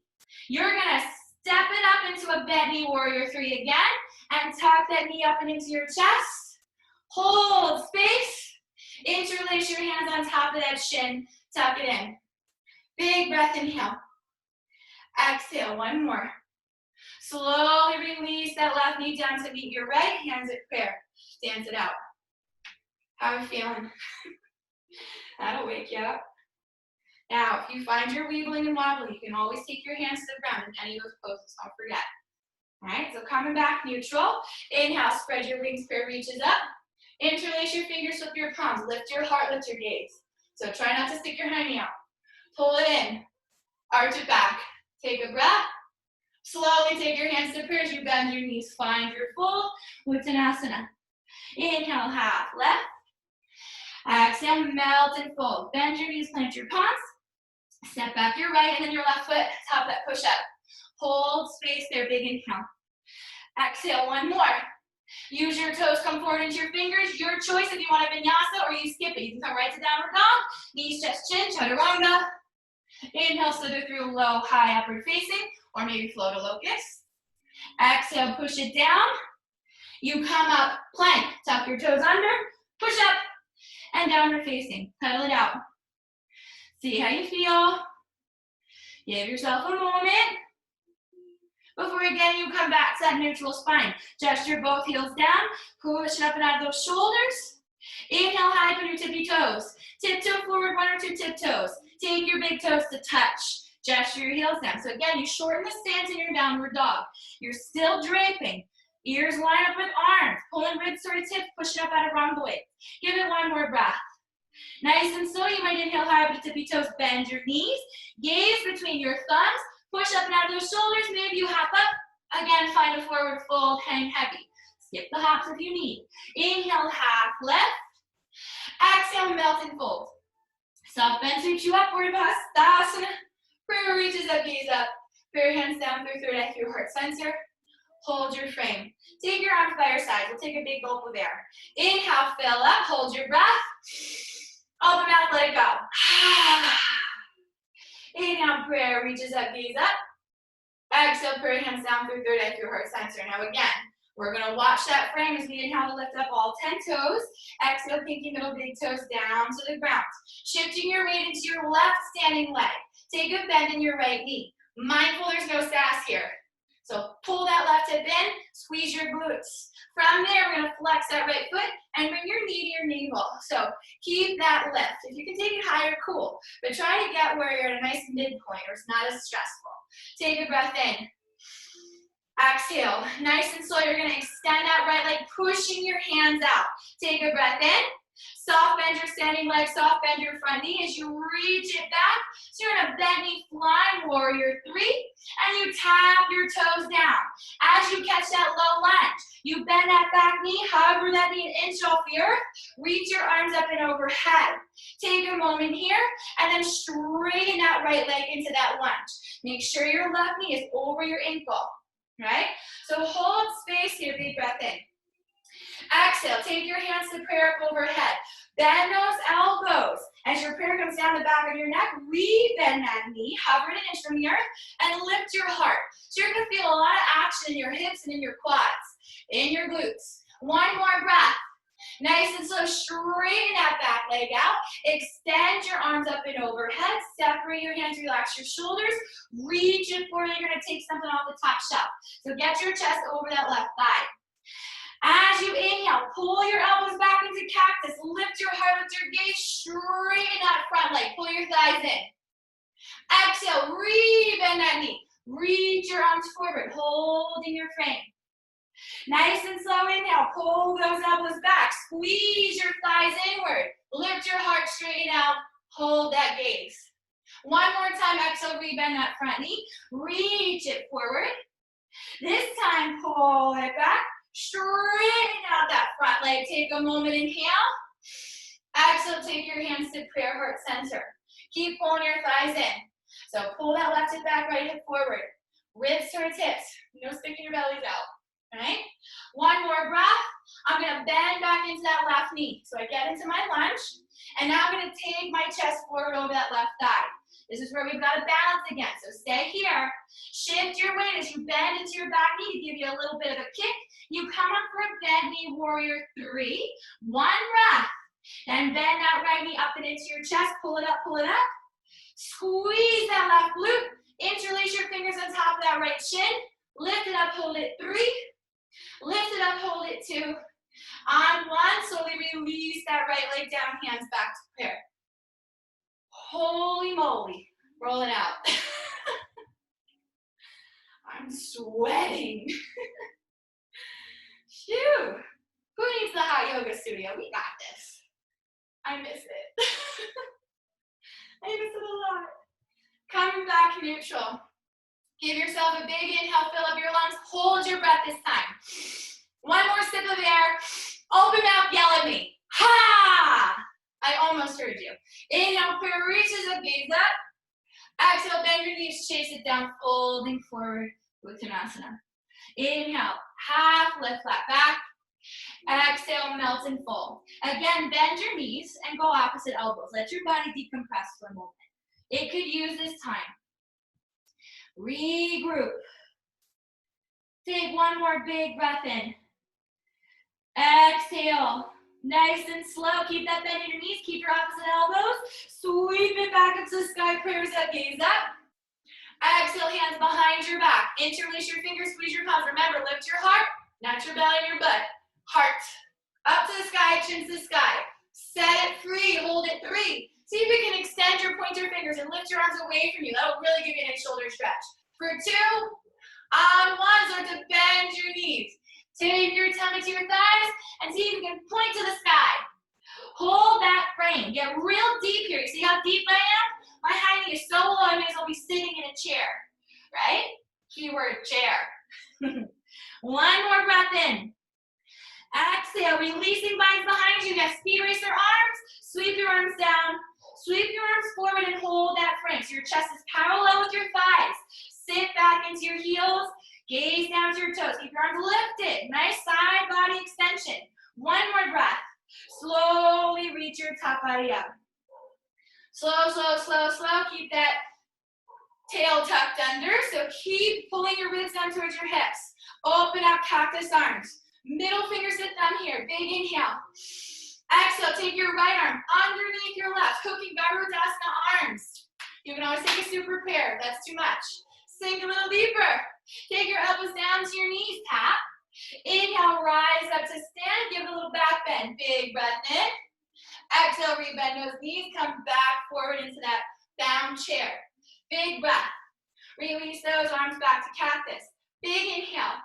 You're gonna step it up into a bent knee, warrior 3 again, and tuck that knee up and into your chest. Hold space. Interlace your hands on top of that shin. Tuck it in. Big breath, inhale. Exhale, 1 more. Slowly release that left knee down to meet your right, hands at prayer. Dance it out. How are you feeling? That'll wake you up. Now, if you find you're weebling and wobbling, you can always take your hands to the ground in any of those poses, don't forget. All right, so coming back neutral. Inhale, spread your wings, prayer reaches up. Interlace your fingers with your palms. Lift your heart, lift your gaze. So try not to stick your hiney out. Pull it in. Arch it back. Take a breath. Slowly take your hands to prayer as you bend your knees. Find your full Uttanasana. Inhale, half left. Exhale, melt and fold. Bend your knees, plant your palms. Step back your right and then your left foot, top that push up. Hold space there, big inhale. Exhale, one more. Use your toes, come forward into your fingers. Your choice if you want a vinyasa or you skip it. You can come right to downward dog. Knees, chest, chin, chaturanga. Inhale, slither through low, high, upward facing, or maybe flow to locust. Exhale, push it down. You come up, plank, tuck your toes under, push up, and downward facing. Pedal it out. See how you feel. Give yourself a moment. Before again you come back to that neutral spine. Gesture both heels down, push it up and out of those shoulders. Inhale high, put your tippy toes. Tiptoe forward, one or two tiptoes. Take your big toes to touch. Gesture your heels down. So again, you shorten the stance in your downward dog. You're still draping. Ears line up with arms. Pulling ribs toward hips, push it up out of rhomboid. Give it one more breath. Nice and slow, you might inhale high, put tippy toes, bend your knees. Gaze between your thumbs. Push up and out of those shoulders. Maybe you hop up. Again, find a forward fold, hang heavy. Skip the hops if you need. Inhale, half left. Exhale, melt and fold. Soft bend, reach you upward, Hastasana. Prayer reaches up, gaze up. Prayer hands down through third eye, through heart center. Hold your frame. Take your arms by your sides. We'll take a big gulp of air. Inhale, fill up, hold your breath. Open mouth, let it go. Inhale, prayer reaches up, gaze up. Exhale, prayer hands down through third eye, through heart center. Now again, we're gonna watch that frame as we inhale to lift up all 10 toes. Exhale, pinky, middle, big toes down to the ground. Shifting your weight into your left standing leg. Take a bend in your right knee. Mindful there's no sass here. So pull that left hip in, squeeze your glutes. From there, we're gonna flex that right foot and bring your knee to your navel. So keep that lift. If you can take it higher, cool. But try to get where you're at a nice midpoint or it's not as stressful. Take a breath in. Exhale. Nice and slow, you're gonna extend that right leg, pushing your hands out. Take a breath in. Soft bend your standing leg, soft bend your front knee as you reach it back. So you're in a bent knee flying warrior 3, and you tap your toes down. As you catch that low lunge, you bend that back knee, hover that knee an inch off the earth, reach your arms up and overhead. Take a moment here, and then straighten that right leg into that lunge. Make sure your left knee is over your ankle, right? So hold space here, big breath in. Exhale, take your hands to prayer up overhead. Bend those elbows. As your prayer comes down the back of your neck, re-bend that knee, hover it an inch from the earth, and lift your heart. So you're gonna feel a lot of action in your hips and in your quads, in your glutes. One more breath. Nice and slow, straighten that back leg out. Extend your arms up and overhead. Separate your hands, relax your shoulders. Reach it forward, you're gonna take something off the top shelf. So get your chest over that left thigh. As you inhale, pull your elbows back into cactus. Lift your heart, lift your gaze, straighten that front leg. Pull your thighs in. Exhale, re-bend that knee. Reach your arms forward, holding your frame. Nice and slow inhale, pull those elbows back. Squeeze your thighs inward. Lift your heart, straighten out, hold that gaze. One more time, exhale, re-bend that front knee. Reach it forward. This time, pull it back. Straighten out that front leg. Take a moment, inhale. Exhale, take your hands to prayer heart center. Keep pulling your thighs in. So pull that left hip back, right hip forward. Ribs towards hips. No sticking your bellies out. Right? One more breath. I'm gonna bend back into that left knee. So I get into my lunge. And now I'm gonna take my chest forward over that left thigh. This is where we've got to balance again. So stay here. Shift your weight as you bend into your back knee to give you a little bit of a kick. You come up for a bend knee warrior 3. One breath. Then bend that right knee up and into your chest. Pull it up, pull it up. Squeeze that left glute. Interlace your fingers on top of that right shin. Lift it up, hold it 3. Lift it up, hold it 2. On 1, slowly release that right leg down, hands back to prayer. Holy moly, roll it out. I'm sweating. Phew. Who needs the hot yoga studio? We got this. I miss it. I miss it a lot. Coming back neutral. Give yourself a big inhale, fill up your lungs. Hold your breath this time. One more sip of air. Open mouth, yell at me. Ha! I almost heard you. Inhale, prayer reaches up, gaze up. Exhale, bend your knees, chase it down, folding forward with Uttanasana. Inhale, half lift, flat back. Exhale, melt and fold. Again, bend your knees and go opposite elbows. Let your body decompress for a moment. It could use this time. Regroup. Take one more big breath in. Exhale. Nice and slow. Keep that bend in your knees. Keep your opposite elbows. Sweep it back up to the sky. Prayers up, gaze up. Exhale, hands behind your back. Interlace your fingers, squeeze your palms. Remember, lift your heart, not your belly and your butt. Heart. Up to the sky, chin to the sky. Set it free, hold it 3. See if you can extend your pointer fingers and lift your arms away from you. That'll really give you a nice shoulder stretch. For 2, on 1, start to bend your knees. Take your tummy to your thighs and see if you can point to the sky. Hold that frame. Get real deep here. You see how deep I am? My high knee is so low, I may as well be sitting in a chair, right? Keyword chair. One more breath in. Exhale, releasing binds behind you. Yes, speed race your arms. Sweep your arms down. Sweep your arms forward and hold that frame. So your chest is parallel with your thighs. Sit back into your heels. Gaze down to your toes. Keep your arms lifted. Nice side body extension. One more breath. Slowly reach your top body up. Slow, slow, slow, slow. Keep that tail tucked under. So keep pulling your ribs down towards your hips. Open up cactus arms. Middle fingers to thumb here. Big inhale. Exhale, take your right arm underneath your left. Hooking Garudasana arms. You can always take a super pair if that's too much. Sink a little deeper. Take your elbows down to your knees. Tap. Inhale, rise up to stand. Give it a little back bend. Big breath in. Exhale, rebend those knees. Come back forward into that bound chair. Big breath. Release those arms back to cactus. Big inhale.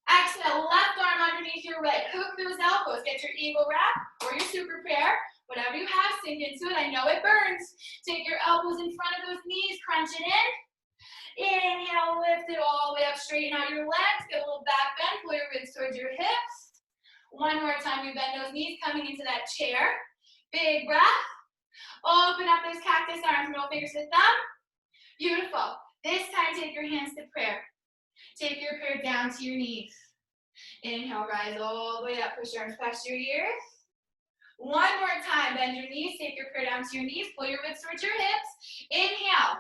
Exhale, left arm underneath your right. Hook those elbows. Get your eagle wrap or your super prayer. Whatever you have, sink into it. I know it burns. Take your elbows in front of those knees. Crunch it in. Inhale, lift it all the way up. Straighten out your legs. Get a little back bend. Pull your ribs towards your hips. One more time, you bend those knees, coming into that chair. Big breath. Open up those cactus arms, middle fingers to thumb. Beautiful. This time, take your hands to prayer. Take your prayer down to your knees. Inhale, rise all the way up. Push your arms past your ears. One more time, bend your knees. Take your prayer down to your knees. Pull your ribs towards your hips. Inhale.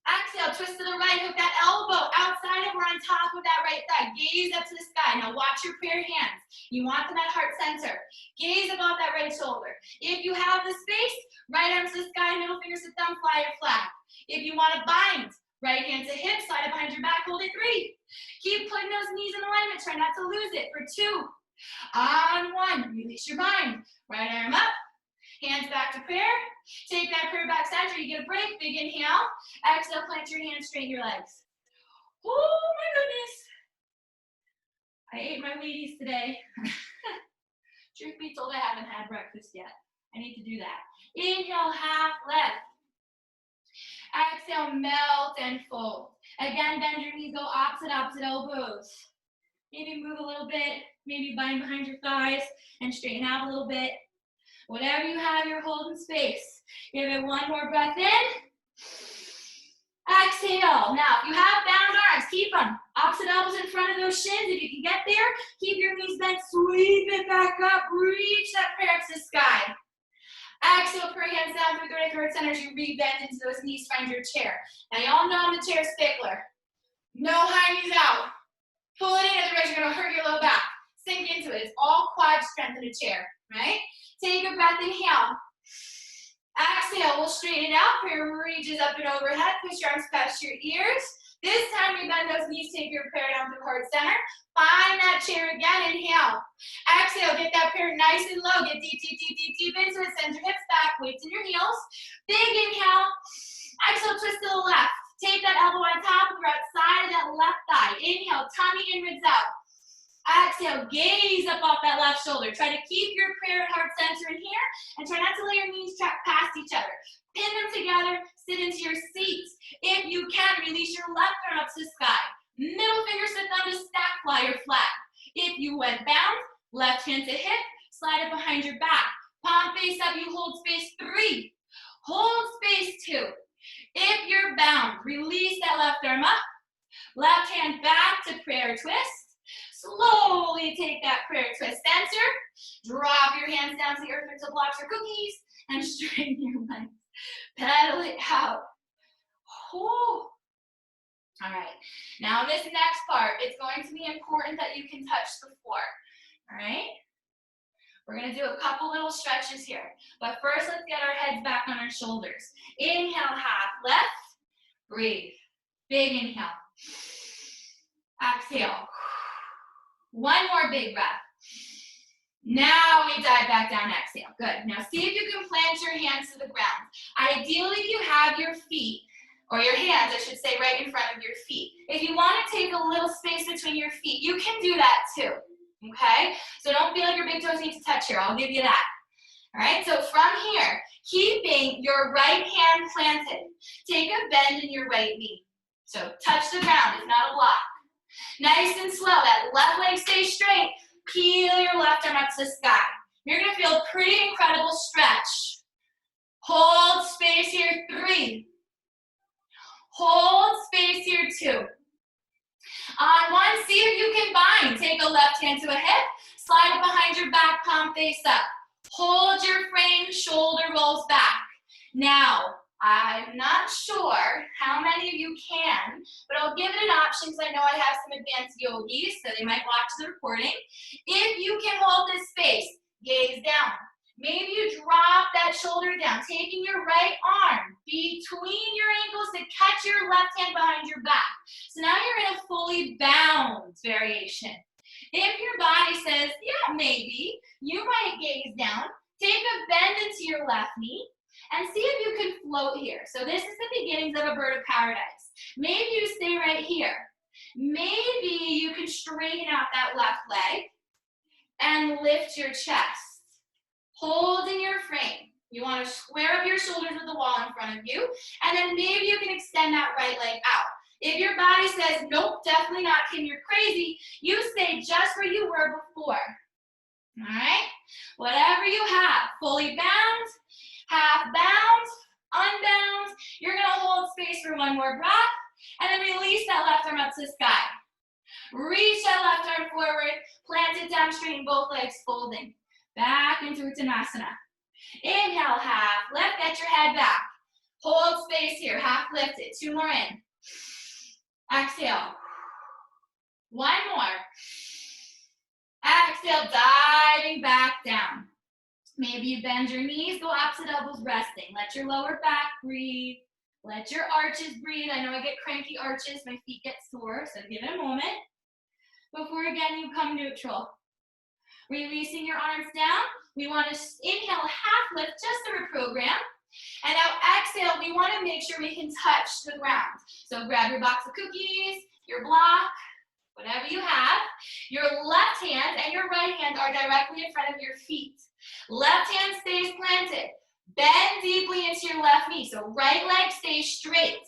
Exhale, twist to the right. Hook that elbow outside of or on top of that right thigh. Gaze up to the sky. Now watch your prayer hands. You want them at heart center. Gaze above that right shoulder. If you have the space, right arm to the sky, middle fingers to thumb, fly your flag. If you want to bind, right hand to hip, slide it behind your back, hold it 3. Keep putting those knees in alignment. Try not to lose it. For 2. On 1, release your bind. Right arm up. Hands back to prayer. Take that prayer back center. You get a break. Big inhale. Exhale, plant your hands, straighten your legs. Oh my goodness. I ate my Wheaties today. Truth be told, I haven't had breakfast yet. I need to do that. Inhale, half lift. Exhale, melt and fold. Again, bend your knees, go opposite elbows. Maybe move a little bit. Maybe bind behind your thighs and straighten out a little bit. Whatever you have, you're holding space. Give it one more breath in. Exhale. Now, if you have bound arms, keep them. Opposite elbows in front of those shins. If you can get there, keep your knees bent. Sweep it back up. Reach that prayer to the sky. Exhale, prayer hands down through the right heart center as you re-bend into those knees. Find your chair. Now, y'all know I'm the chair stickler. No high knees out. Pull it in, otherwise you're going to hurt your low back. Sink into it. It's all quad strength in a chair, right? Take a breath, inhale. Exhale, we'll straighten it out. Prayer reaches up and overhead. Push your arms past your ears. This time you bend those knees, take your prayer down through heart center. Find that chair again, inhale. Exhale, get that prayer nice and low. Get deep, deep, deep, deep, deep into it. Send your hips back, weights in your heels. Big inhale. Exhale, twist to the left. Take that elbow on top of your outside of that left thigh. Inhale, tummy in, ribs out. Exhale, gaze up off that left shoulder. Try to keep your prayer at heart center in here and try not to let your knees track past each other. Pin them together, sit into your seats. If you can, release your left arm up to the sky. Middle fingers to thumb to stack fly your flag. If you went bound, Left hand to hip, slide it behind your back. Palm face up, you hold space 3. Hold space 2. If you're bound, release that left arm up. Left hand back to prayer twist. Slowly take that prayer twist center. Drop your hands down to the earth until blocks your cookies and straighten your legs. Pedal it out. All right, now this next part, it's going to be important that you can touch the floor. All right? We're gonna do a couple little stretches here. But first, let's get our heads back on our shoulders. Inhale, half left. Breathe. Big inhale. Exhale. One more big breath. Now we dive back down, exhale. Good. Now see if you can plant your hands to the ground. Ideally, you have your feet, or your hands, I should say, right in front of your feet. If you want to take a little space between your feet, you can do that too. Okay? So don't feel like your big toes need to touch here. I'll give you that. All right? So from here, keeping your right hand planted, take a bend in your right knee. So touch the ground, it's not a block. Nice and slow, that left leg stays straight. Peel your left arm up to the sky. You're gonna feel a pretty incredible stretch. Hold space here, 3. Hold space here, 2. On 1, see if you can bind. Take a left hand to a hip, slide it behind your back, palm face up. Hold your frame, shoulder rolls back. Now, I'm not sure how many of you can, but I'll give it an option because I know I have some advanced yogis, so they might watch the recording. If you can hold this space, gaze down. Maybe you drop that shoulder down, taking your right arm between your ankles to catch your left hand behind your back. So now you're in a fully bound variation. If your body says, yeah, maybe, you might gaze down, take a bend into your left knee, and see if you can float here. So this is the beginnings of a bird of paradise. Maybe you stay right here. Maybe you can straighten out that left leg and lift your chest. Hold in your frame. You want to square up your shoulders with the wall in front of you, and then maybe you can extend that right leg out. If your body says, nope, definitely not, Kim, you're crazy, you stay just where you were before. All right? Whatever you have, fully bound, half bound, unbound. You're gonna hold space for 1 more breath, and then release that left arm up to the sky. Reach that left arm forward, plant it down, straighten both legs, folding. Back into Uttanasana. Inhale, half lift, get your head back. Hold space here, half lifted. 2 more in. Exhale. 1 more. Exhale, diving back down. Maybe you bend your knees, go opposite elbows, resting. Let your lower back breathe. Let your arches breathe. I know I get cranky arches, my feet get sore, so give it a moment. Before again you come neutral. Releasing your arms down. We want to inhale, half lift, just to reprogram. And now exhale, we want to make sure we can touch the ground. So grab your box of cookies, your block, whatever you have. Your left hand and your right hand are directly in front of your feet. Left hand stays planted. Bend deeply into your left knee. So right leg stays straight.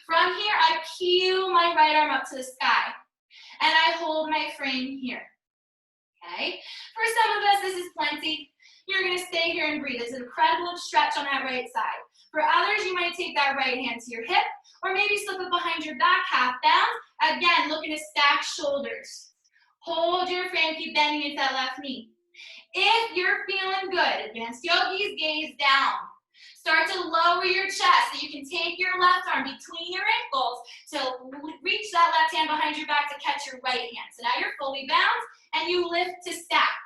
From here, I peel my right arm up to the sky. And I hold my frame here. Okay? For some of us, this is plenty. You're going to stay here and breathe. It's an incredible stretch on that right side. For others, you might take that right hand to your hip, or maybe slip it behind your back, half bound. Again, looking to stack shoulders. Hold your frame, keep bending into that left knee. If you're feeling good, advanced yogis, gaze down. Start to lower your chest so you can take your left arm between your ankles to reach that left hand behind your back to catch your right hand. So now you're fully bound and you lift to stack.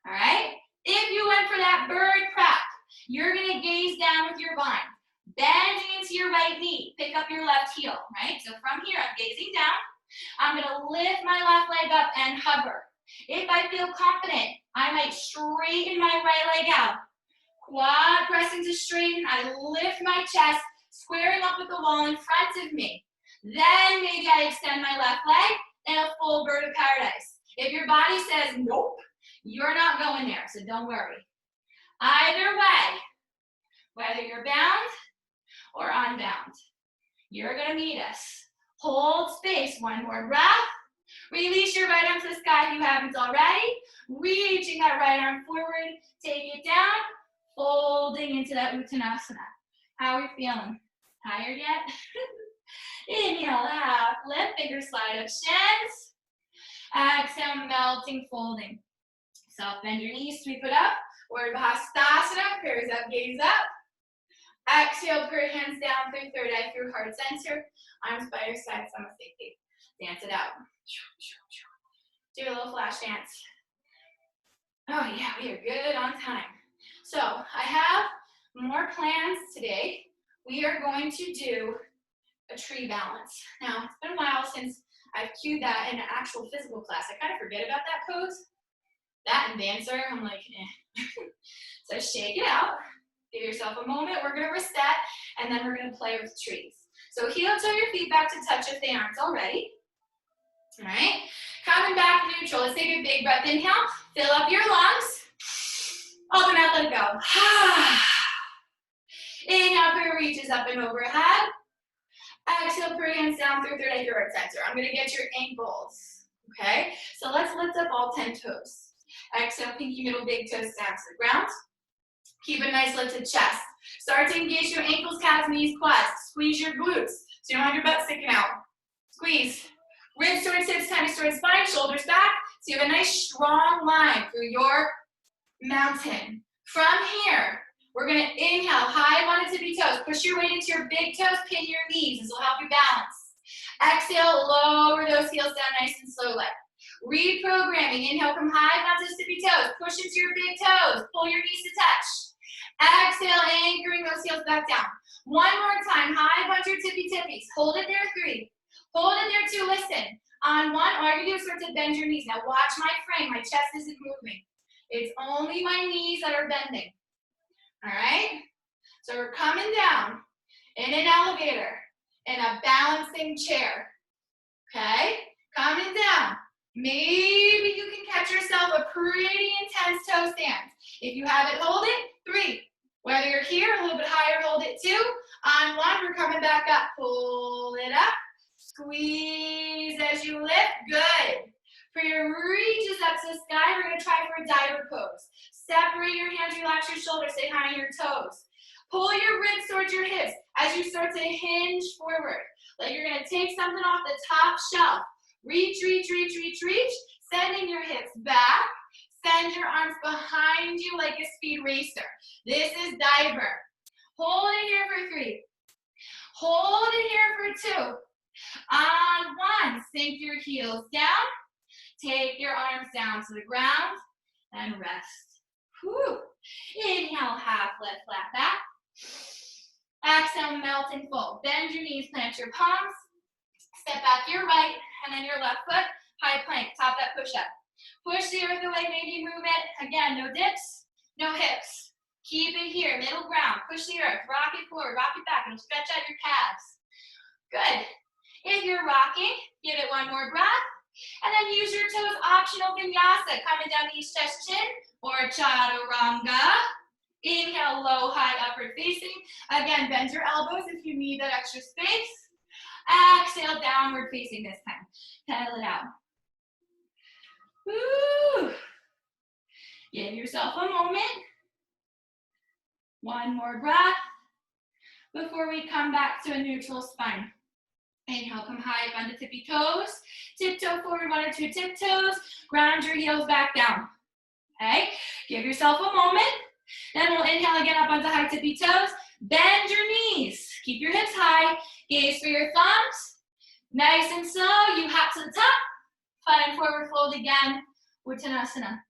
All right? If you went for that bird prep, you're going to gaze down with your bind. Bending into your right knee. Pick up your left heel, right? So from here, I'm gazing down. I'm going to lift my left leg up and hover. If I feel confident, I might straighten my right leg out. Quad pressing to straighten. I lift my chest, squaring up with the wall in front of me. Then maybe I extend my left leg and a full bird of paradise. If your body says, nope, you're not going there, so don't worry. Either way, whether you're bound or unbound, you're going to meet us. Hold space. 1 more breath. Release your right arm to the sky if you haven't already. Reaching that right arm forward. Take it down. Folding into that Uttanasana. How are you feeling? Tired yet? Inhale, half lift, bigger slide up shins. Exhale, melting, folding. Self bend your knees, sweep it up. Urdhva Hastasana, prayers up, gaze up. Exhale, put your hands down through third eye, through heart center. Arms by your side, Namaste. Dance it out. Do a little flash dance. Oh yeah, we are good on time. So I have more plans today. We are going to do a tree balance. Now, it's been a while since I've cued that in an actual physical class. I kind of forget about that pose. That and dancer, I'm like, eh. So shake it out. Give yourself a moment. We're going to reset, and then we're going to play with trees. So heel toe your feet back to touch if they aren't already. All right. Coming back neutral. Let's take a big breath. Inhale. Fill up your lungs. Open out, let it go. Inhale, put your reaches up and overhead. Exhale, put your hands down through third eye, through heart center. I'm going to get your ankles. Okay? So let's lift up all 10 toes. Exhale, pinky, middle, big toes down to the ground. Keep a nice lifted chest. Start to engage your ankles, calves, knees, quads. Squeeze your glutes so you don't have your butt sticking out. Squeeze. Ribs towards hips, tummy towards spine, shoulders back. So you have a nice strong line through your mountain. From here, we're going to inhale, high on the tippy toes. Push your weight into your big toes, pin your knees. This will help you balance. Exhale, lower those heels down nice and slowly. Reprogramming. Inhale, come high onto the tippy toes. Push into your big toes. Pull your knees to touch. Exhale, anchoring those heels back down. One more time. High bunch your tippy tippies. Hold it there, 3. Hold it there, 2. Listen. On 1, all you're going to do is start to bend your knees. Now watch my frame. My chest isn't moving. It's only my knees that are bending. All right? So we're coming down in an elevator, in a balancing chair. Okay? Coming down. Maybe you can catch yourself a pretty intense toe stand. If you have it, hold it. 3. Whether you're here, a little bit higher, hold it. 2. On 1, we're coming back up. Pull it up. Squeeze as you lift. Good. For your reaches up to the sky, we're going to try for a diver pose. Separate your hands, relax your shoulders, stay high on your toes. Pull your ribs towards your hips as you start to hinge forward. Like you're going to take something off the top shelf. Reach, reach, reach, reach, reach. Sending your hips back. Send your arms behind you like a speed racer. This is diver. Hold it here for 3. Hold it here for 2. On 1, sink your heels down. Take your arms down to the ground and rest. Whew. Inhale, half lift, flat back. Exhale, melt and fold. Bend your knees, plant your palms. Step back your right and then your left foot. High plank, top that push up. Push the earth away, maybe move it. Again, no dips, no hips. Keep it here, middle ground. Push the earth, rock it forward, rock it back. It'll stretch out your calves. Good. If you're rocking, give it one more breath. And then use your toes, optional vinyasa. Coming down each chest, chin, or chaturanga. Inhale, low, high, upward facing. Again, bend your elbows if you need that extra space. Exhale, downward facing this time. Pedal it out. Woo! Give yourself a moment. One more breath before we come back to a neutral spine. Inhale, come high up on the tippy toes. Tiptoe forward, 1 or 2 tiptoes. Ground your heels back down. Okay? Give yourself a moment. Then we'll inhale again up onto high tippy toes. Bend your knees. Keep your hips high. Gaze for your thumbs. Nice and slow. You hop to the top. Find forward fold again. Uttanasana.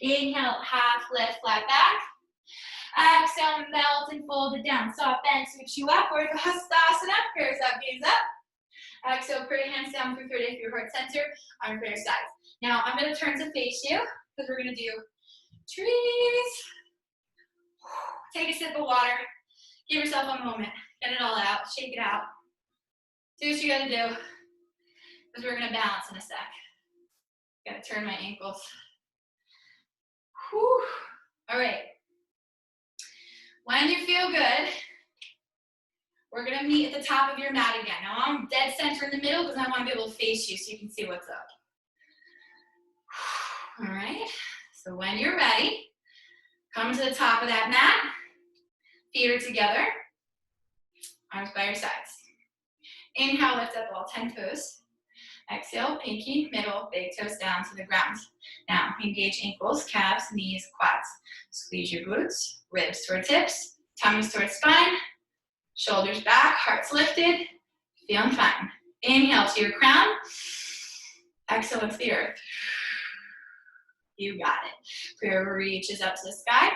Inhale, half lift, flat back. Exhale, melt and fold it down. Soft bend, switch you up. Urdhva Hastasana. Prayers up, gaze up. Exhale, put your hands down through third eye, through heart center, arm prayer sides. Now I'm going to turn to face you because we're going to do trees. Take a sip of water. Give yourself a moment. Get it all out. Shake it out. Do what you got to do because we're going to balance in a sec. Got to turn my ankles. Whew. All right. When you feel good, we're going to meet at the top of your mat again. Now I'm dead center in the middle because I want to be able to face you so you can see what's up. All right, so when you're ready, come to the top of that mat, feet are together, arms by your sides. Inhale, lift up all 10 toes. Exhale, pinky, middle, big toes down to the ground. Now, engage ankles, calves, knees, quads. Squeeze your glutes, ribs towards hips, tummies towards spine, shoulders back, heart's lifted, feeling fine. Inhale to your crown. Exhale into the earth. You got it. Prayer reaches up to the sky.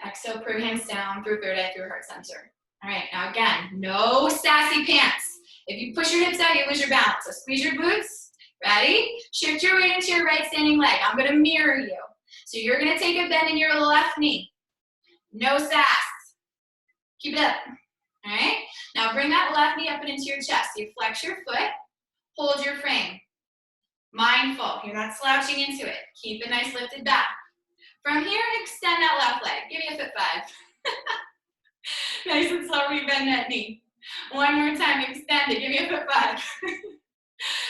Exhale, prayer hands down through third eye, through heart center. All right, now again, no sassy pants. If you push your hips out, you lose your balance. So squeeze your glutes. Ready? Shift your weight into your right standing leg. I'm going to mirror you. So you're going to take a bend in your left knee. No sass. Keep it up. All right? Now bring that left knee up and into your chest. You flex your foot. Hold your frame. Mindful. You're not slouching into it. Keep it nice lifted back. From here, extend that left leg. Give me a foot 5. Nice and slow, rebend that knee. One more time, extend it. Give me a foot 5.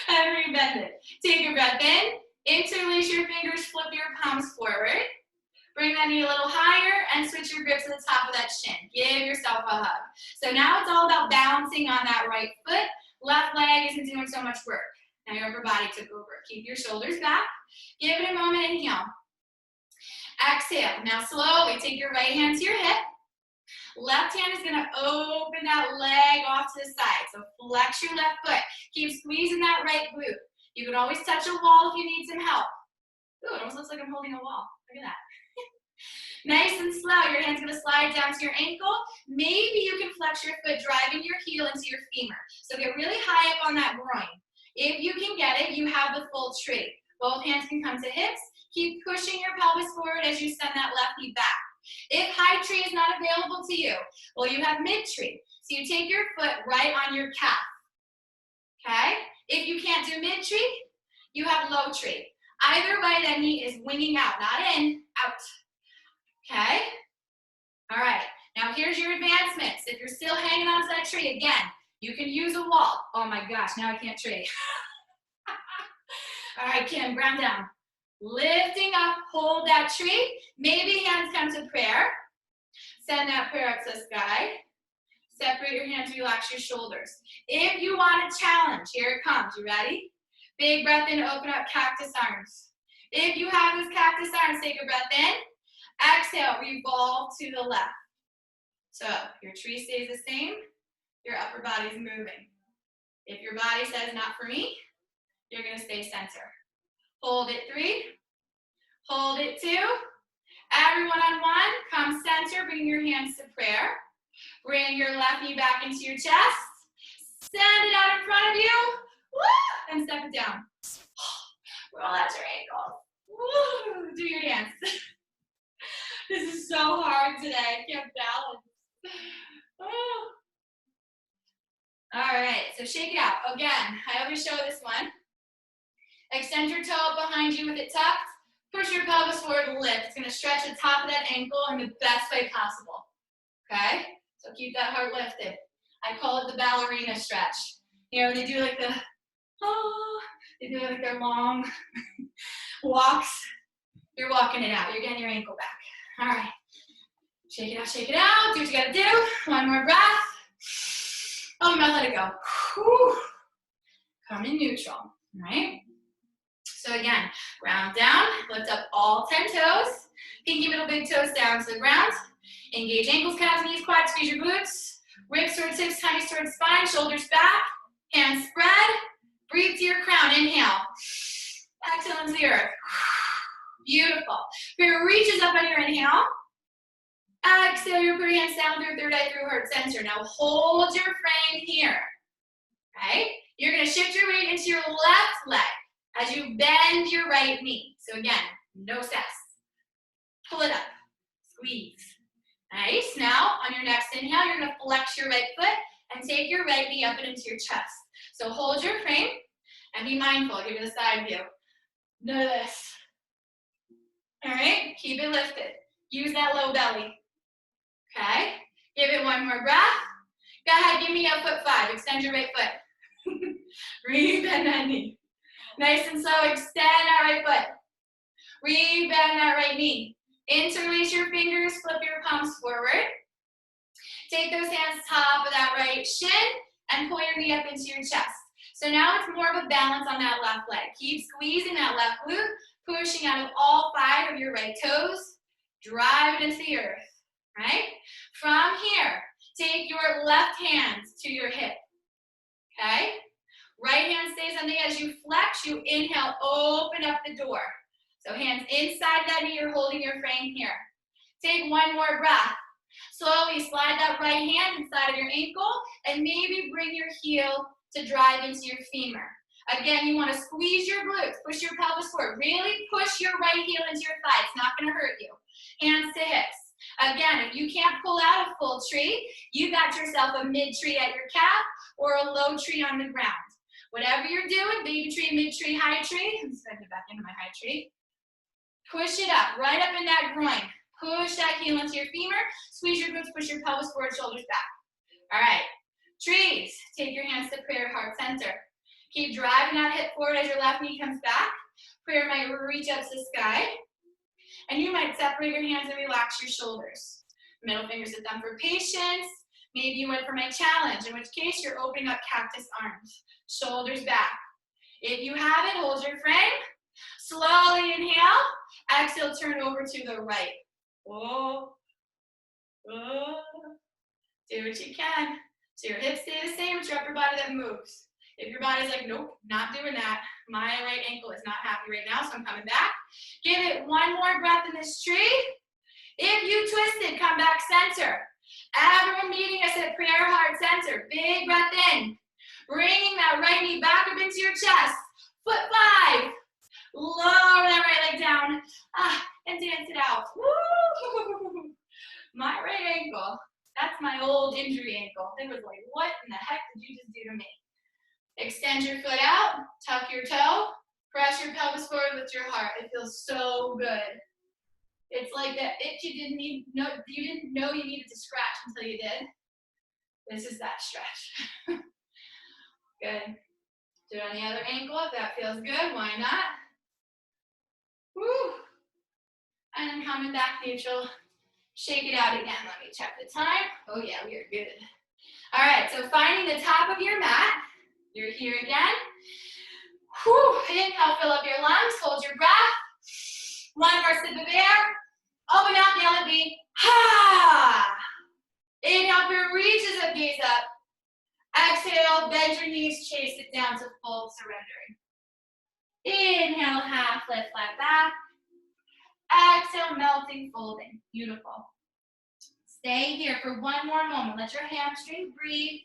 And rebend it. Take a breath in. Interlace your fingers, flip your palms forward. Bring that knee a little higher and switch your grip to the top of that shin. Give yourself a hug. So now it's all about balancing on that right foot. Left leg isn't doing so much work. Now your upper body took over. Keep your shoulders back. Give it a moment, inhale. Exhale. Now slowly take your right hand to your hip. Left hand is going to open that leg off to the side. So flex your left foot. Keep squeezing that right glute. You can always touch a wall if you need some help. Ooh, it almost looks like I'm holding a wall. Look at that. Nice and slow. Your hand's going to slide down to your ankle. Maybe you can flex your foot, driving your heel into your femur. So get really high up on that groin. If you can get it, you have the full tree. Both hands can come to hips. Keep pushing your pelvis forward as you send that left knee back. If high tree is not available to you, well, you have mid tree. So you take your foot right on your calf. Okay? If you can't do mid tree, you have low tree. Either way, that knee is winging out, not in, out. Okay? All right. Now here's your advancements. If you're still hanging on to that tree, again, you can use a wall. Oh my gosh, now I can't tree. All right, Kim, ground down. Lifting up, hold that tree. Maybe hands come to prayer. Send that prayer up to the sky. Separate your hands, relax your shoulders. If you want a challenge, here it comes. You ready? Big breath in, open up cactus arms. If you have those cactus arms, take a breath in. Exhale, revolve to the left. So your tree stays the same, your upper body's moving. If your body says not for me, you're gonna stay center. Hold it 3, hold it 2. Everyone on 1, come center, bring your hands to prayer. Bring your left knee back into your chest. Send it out in front of you. Woo! And step it down. Roll out your ankles. Woo! Do your dance. This is so hard today. I can't balance. Oh. All right, so shake it out. Again, I always show this one. Extend your toe up behind you with it tucked. Push your pelvis forward, lift. It's going to stretch the top of that ankle in the best way possible. Okay? So keep that heart lifted. I call it the ballerina stretch. You know, they do like the, they do like their long walks. You're walking it out. You're getting your ankle back. All right. Shake it out, shake it out. Do what you got to do. One more breath. Oh, mouth, let it go. Whew. Come in neutral. All right? So again, ground down. Lift up all 10 toes. Pinky, middle, big toes down to the ground. Engage ankles, calves, knees, quads, squeeze your glutes. Ribs towards hips, tummies towards spine, shoulders back. Hands spread. Breathe to your crown. Inhale. Exhale into the earth. Beautiful. Prayer reaches up on your inhale. Exhale, your pretty hands down through third eye, through heart center. Now hold your frame here. Okay? You're going to shift your weight into your left leg as you bend your right knee. So again, no sass. Pull it up. Squeeze. Nice. Now, on your next inhale, you're going to flex your right foot and take your right knee up and into your chest. So hold your frame and be mindful. Give it a side view. None of this. All right? Keep it lifted. Use that low belly. Okay? Give it one more breath. Go ahead, give me a foot 5. Extend your right foot. Breathe, bend that knee. Nice and slow, extend that right foot. Rebend that right knee. Interlace your fingers, flip your palms forward. Take those hands top of that right shin and pull your knee up into your chest. So now it's more of a balance on that left leg. Keep squeezing that left glute, pushing out of all 5 of your right toes. Drive it into the earth, right? From here, take your left hand to your hip, okay? Right hand stays on the edge. You flex, you inhale, open up the door. So hands inside that knee, you're holding your frame here. Take one more breath. Slowly slide that right hand inside of your ankle and maybe bring your heel to drive into your femur. Again, you want to squeeze your glutes, push your pelvis forward. Really push your right heel into your thigh. It's not going to hurt you. Hands to hips. Again, if you can't pull out a full tree, you got yourself a mid-tree at your calf or a low tree on the ground. Whatever you're doing, baby tree, mid-tree, high tree. I'm sending it back into my high tree. Push it up, right up in that groin. Push that heel into your femur. Squeeze your glutes, push your pelvis forward, shoulders back. All right. Trees. Take your hands to prayer, heart center. Keep driving that hip forward as your left knee comes back. Prayer might reach up to the sky. And you might separate your hands and relax your shoulders. Middle fingers to thumb for patience. Maybe you went for my challenge, in which case you're opening up cactus arms. Shoulders back. If you have it, hold your frame. Slowly inhale. Exhale, turn over to the right. Oh. Oh. Do what you can. So your hips stay the same, it's your upper body that moves. If your body's like, nope, not doing that. My right ankle is not happy right now, so I'm coming back. Give it one more breath in this tree. If you twisted, come back center. Everyone meeting us at prayer heart center. Big breath in. Bringing that right knee back up into your chest. Foot 5. Lower that right leg down. And dance it out. Woo! My right ankle. That's my old injury ankle. It was like, what in the heck did you just do to me? Extend your foot out, tuck your toe, press your pelvis forward with your heart. It feels so good. It's like that itch you didn't know you needed to scratch until you did. This is that stretch. Good. Do it on the other ankle if that feels good. Why not? Woo. And then coming back neutral. Shake it out again. Let me check the time. Oh yeah, we are good. All right, so finding the top of your mat. You're here again. Whew. Inhale, fill up your lungs. Hold your breath. One more sip of air. Open up, yell at me. Ha! Inhale, your reaches up, gaze up. Exhale, bend your knees, chase it down to full surrendering. Inhale, half lift, flat back. Exhale, melting, folding. Beautiful. Stay here for one more moment. Let your hamstring breathe.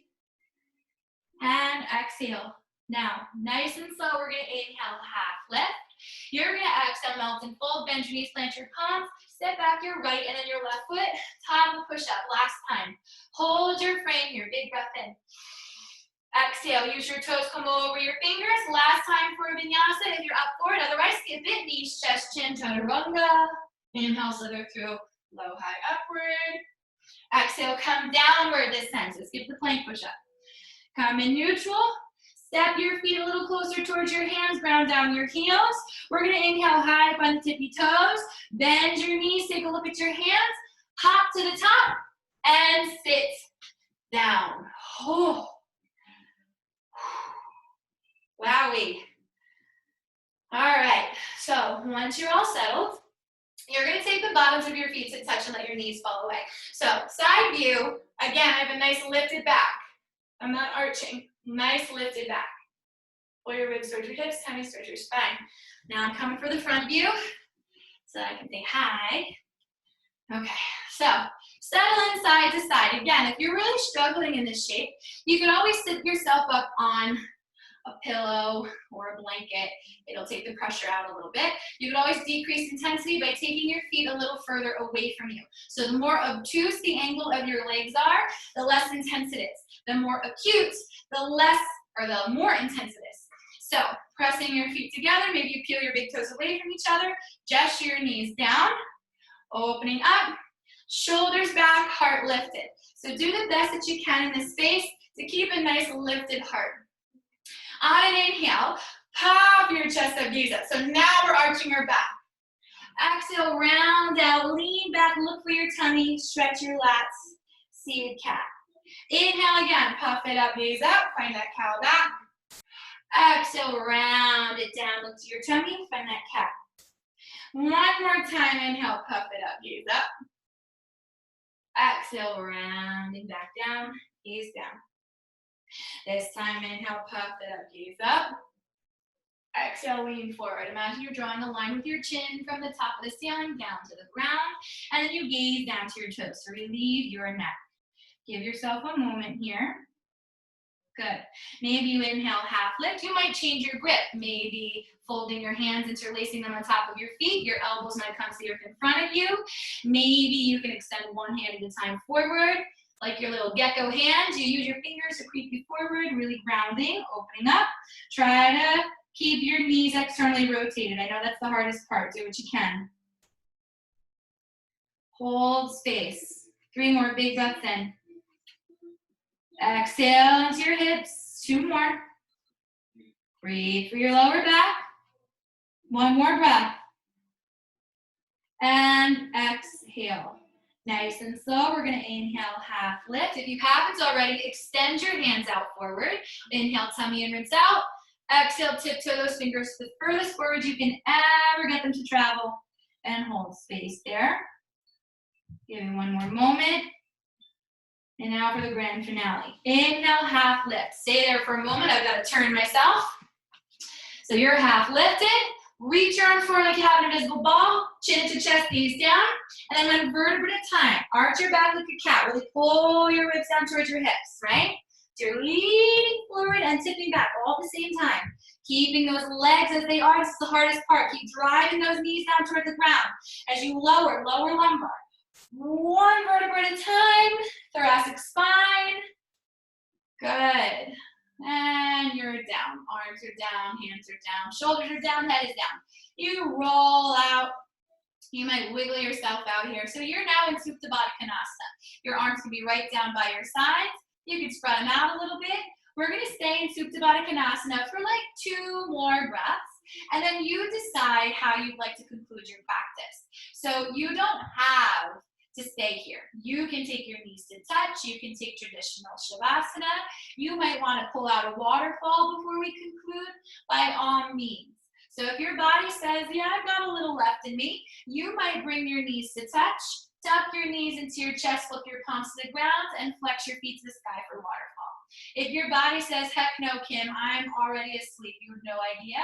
And exhale. Now, nice and slow, we're going to inhale, half lift. You're going to exhale, melt and fold. Bend your knees, plant your palms. Step back your right and then your left foot. Top of push-up. Last time. Hold your frame here. Big breath in. Exhale, use your toes, come over your fingers. Last time for a vinyasa if you're up for it. Otherwise, skip it. Knees, chest, chin, chaturanga. Inhale, slither through, low, high, upward. Exhale, come downward this time. So skip the plank push-up. Come in neutral. Step your feet a little closer towards your hands. Ground down your heels. We're going to inhale high up on the tippy toes. Bend your knees. Take a look at your hands. Hop to the top and sit down. Oh. Wowie. All right, so once you're all settled, you're gonna take the bottoms of your feet to touch and let your knees fall away. So side view, again, I have a nice lifted back. I'm not arching, nice lifted back. Pull your ribs towards your hips, tummy towards your spine. Now I'm coming for the front view, so I can say hi. Okay, so settle in side to side. Again, if you're really struggling in this shape, you can always sit yourself up on a pillow or a blanket. It'll take the pressure out a little bit. You can always decrease intensity by taking your feet a little further away from you. So the more obtuse the angle of your legs are, the less intense it is. The more acute, the more intense it is. So pressing your feet together, maybe you peel your big toes away from each other, gesture your knees down, opening up, shoulders back, heart lifted. So do the best that you can in this space to keep a nice lifted heart. On an inhale, pop your chest up, gaze up. So now we're arching our back. Exhale, round out, lean back, look for your tummy, stretch your lats, seated cat. Inhale again, puff it up, gaze up, find that cow back. Exhale, round it down, look to your tummy, find that cat. One more time, inhale, puff it up, gaze up. Exhale, rounding back down, gaze down. This time, inhale, puff it up, gaze up. Exhale, lean forward. Imagine you're drawing a line with your chin from the top of the ceiling down to the ground, and then you gaze down to your toes to relieve your neck. Give yourself a moment here. Good. Maybe you inhale, half lift. You might change your grip. Maybe folding your hands, interlacing them on top of your feet. Your elbows might come to the earth in front of you. Maybe you can extend one hand at a time forward, like your little gecko hand. You use your fingers to creep you forward, really grounding, opening up. Try to keep your knees externally rotated. I know that's the hardest part. Do what you can. Hold space. 3 more big breaths in. Exhale into your hips. 2 more. Breathe through your lower back. 1 more breath. And exhale. Nice and slow. We're going to inhale, half lift. If you haven't already, extend your hands out forward. Inhale, tummy and rinse out. Exhale, tiptoe those fingers to the furthest forward you can ever get them to travel. And hold space there. Give me 1 more moment. And now for the grand finale. Inhale, half lift. Stay there for a moment. I've got to turn myself. So you're half lifted. Reach your arms forward like you have an invisible ball. Chin to chest, knees down. And then 1 vertebra at a time. Arch your back like a cat. Really pull your ribs down towards your hips, right? So you're leaning forward and tipping back all at the same time. Keeping those legs as they are. This is the hardest part. Keep driving those knees down towards the ground. As you lower lumbar. 1 vertebra at a time. Thoracic spine. Good. And you're down. Arms are down, hands are down, shoulders are down, head is down. You roll out. You might wiggle yourself out here. So you're now in Supta Baddha Konasana. Your arms can be right down by your sides. You can spread them out a little bit. We're going to stay in Supta Baddha Konasana for like 2 more breaths. And then you decide how you'd like to conclude your practice. So you don't have to stay here. You can take your knees to touch. You can take traditional Shavasana. You might want to pull out a waterfall before we conclude, by all means. So if your body says, yeah, I've got a little left in me, you might bring your knees to touch, tuck your knees into your chest, flip your palms to the ground, and flex your feet to the sky for waterfall. If your body says, heck no, Kim, I'm already asleep, you have no idea,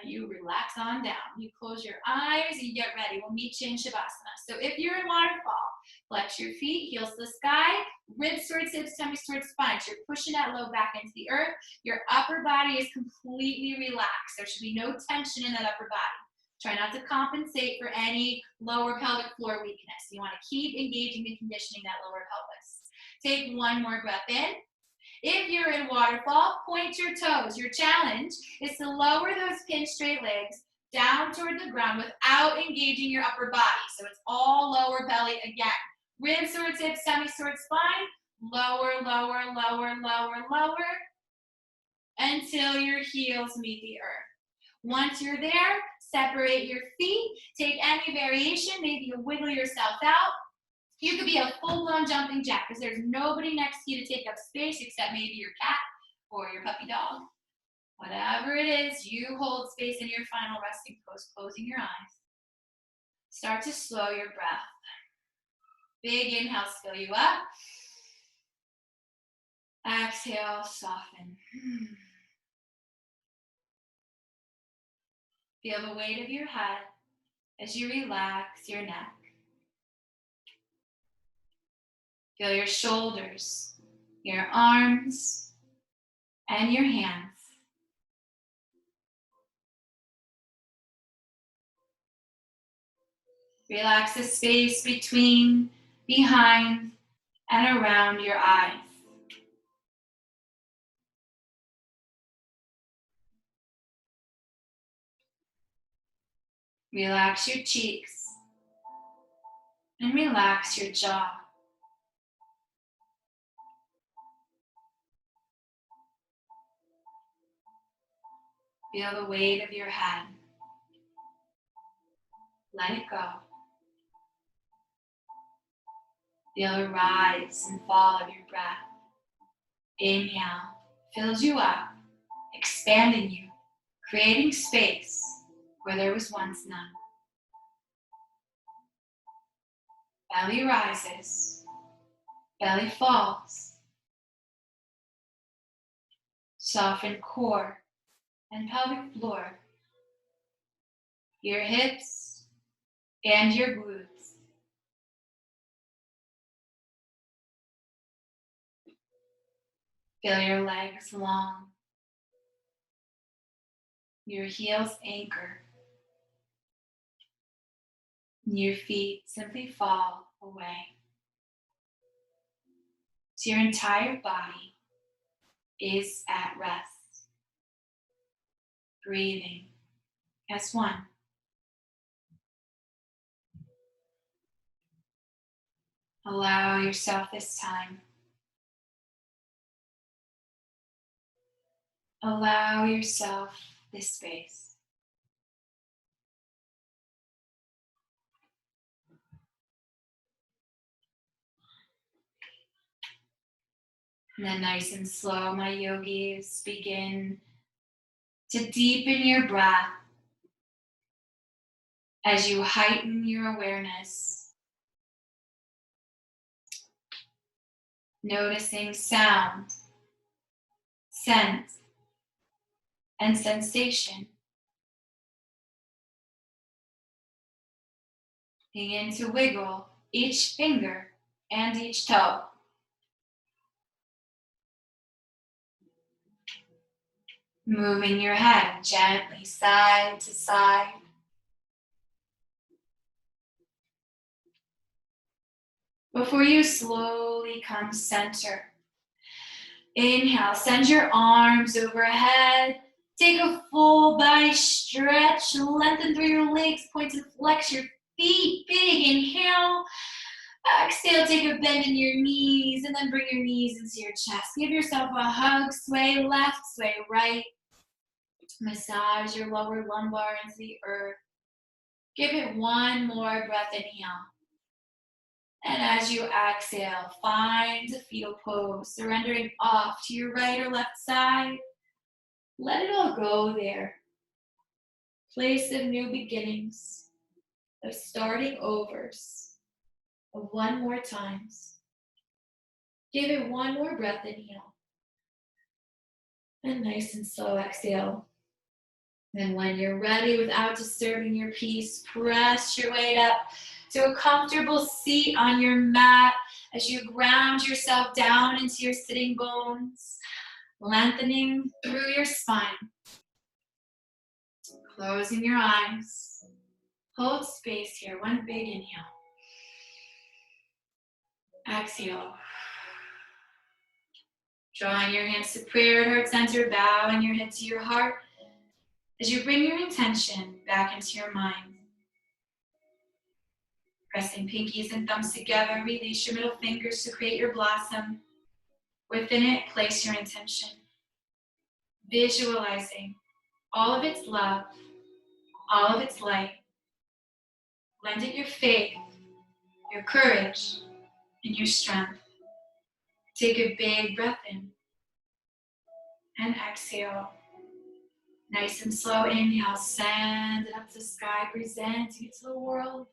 you relax on down. You close your eyes, you get ready. We'll meet you in Shavasana. So if you're in waterfall, flex your feet, heels to the sky, ribs towards hips, tummy towards spine. So you're pushing that low back into the earth. Your upper body is completely relaxed. There should be no tension in that upper body. Try not to compensate for any lower pelvic floor weakness. You want to keep engaging and conditioning that lower pelvis. Take 1 more breath in. If you're in waterfall, point your toes. Your challenge is to lower those pin straight legs down toward the ground without engaging your upper body. So it's all lower belly again. Ribs towards hips, tummy towards spine. Lower, lower, lower, lower, lower until your heels meet the earth. Once you're there, separate your feet. Take any variation. Maybe you wiggle yourself out. You could be a full-blown jumping jack because there's nobody next to you to take up space except maybe your cat or your puppy dog. Whatever it is, you hold space in your final resting pose, closing your eyes. Start to slow your breath. Big inhales fill you up. Exhale, soften. Feel the weight of your head as you relax your neck. Feel your shoulders, your arms, and your hands. Relax the space between, behind, and around your eyes. Relax your cheeks and relax your jaw. Feel the weight of your head. Let it go. Feel the rise and fall of your breath. Inhale fills you up, expanding you, creating space where there was once none. Belly rises, belly falls. Soften core and pelvic floor, your hips and your glutes. Feel your legs long, your heels anchor, and your feet simply fall away. So your entire body is at rest, breathing as one. Allow yourself this time. Allow yourself this space. And then nice and slow, my yogis, begin to deepen your breath as you heighten your awareness. Noticing sound, scent, and sensation. Begin to wiggle each finger and each toe. Moving your head gently side to side. Before you slowly come center. Inhale, send your arms overhead. Take a full body stretch. Lengthen through your legs. Point to flex your feet. Big inhale. Exhale, take a bend in your knees. And then bring your knees into your chest. Give yourself a hug. Sway left, sway right. Massage your lower lumbar into the earth. Give it one more breath. Inhale. And as you exhale, find a fetal pose, surrendering off to your right or left side. Let it all go there. Place of new beginnings, of starting overs, of one more times. Give it one more breath. Inhale. And nice and slow exhale. And when you're ready, without disturbing your peace, press your weight up to a comfortable seat on your mat as you ground yourself down into your sitting bones, lengthening through your spine. Closing your eyes. Hold space here. One big inhale. Exhale. Drawing your hands to prayer at heart center, bowing your head to your heart as you bring your intention back into your mind. Pressing pinkies and thumbs together, release your middle fingers to create your blossom. Within it, place your intention. Visualizing all of its love, all of its light. Lend it your faith, your courage, and your strength. Take a big breath in and exhale. Nice and slow inhale, send it up to the sky, presenting it to the world.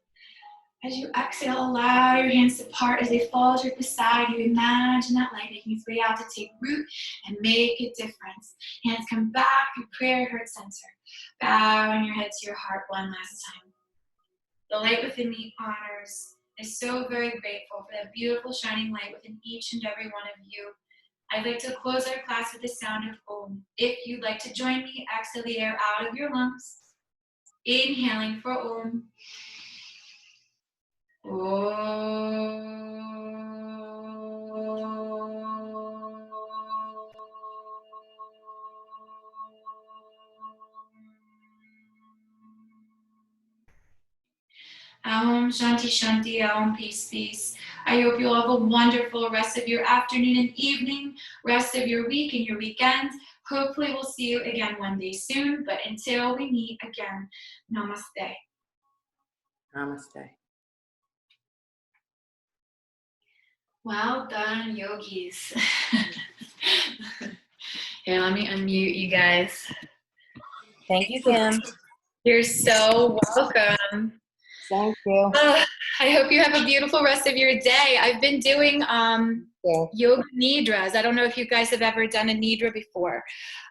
As you exhale, allow your hands to part as they fall to the side. You imagine that light making its way out to take root and make a difference. Hands come back through prayer, heart center. Bowing your head to your heart one last time. The light within me honors, is so very grateful for that beautiful shining light within each and every one of you. I'd like to close our class with the sound of Om. If you'd like to join me, exhale the air out of your lungs. Inhaling for Om. Om Shanti Shanti, Om Peace Peace. I hope you all have a wonderful rest of your afternoon and evening, rest of your week and your weekend. hopefully we'll see you again one day soon. But until we meet again, namaste. Namaste. Well done, yogis. Here, let me unmute you guys. Thank you, Kim. You're so welcome. Thank you. I hope you have a beautiful rest of your day. I've been doing yoga nidras. I don't know if you guys have ever done a nidra before,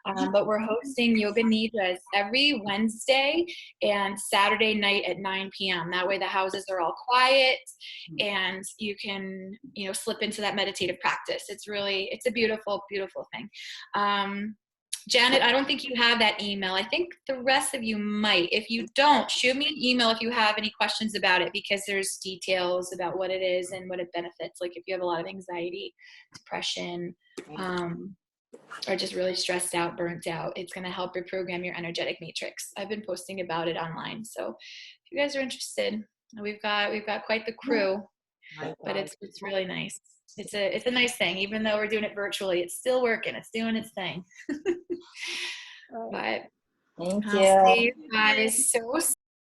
but we're hosting yoga nidras every Wednesday and Saturday night at 9 p.m. That way the houses are all quiet and you can, slip into that meditative practice. It's a beautiful, beautiful thing. Janet, I don't think you have that email. I think the rest of you might. If you don't, shoot me an email if you have any questions about it, because there's details about what it is and what it benefits. Like if you have a lot of anxiety, depression, or just really stressed out, burnt out, it's going to help reprogram your energetic matrix. I've been posting about it online. So if you guys are interested, we've got quite the crew, but it's really nice. It's a nice thing. Even though we're doing it virtually, it's still working. It's doing its thing. But Thank you. I'll see you guys so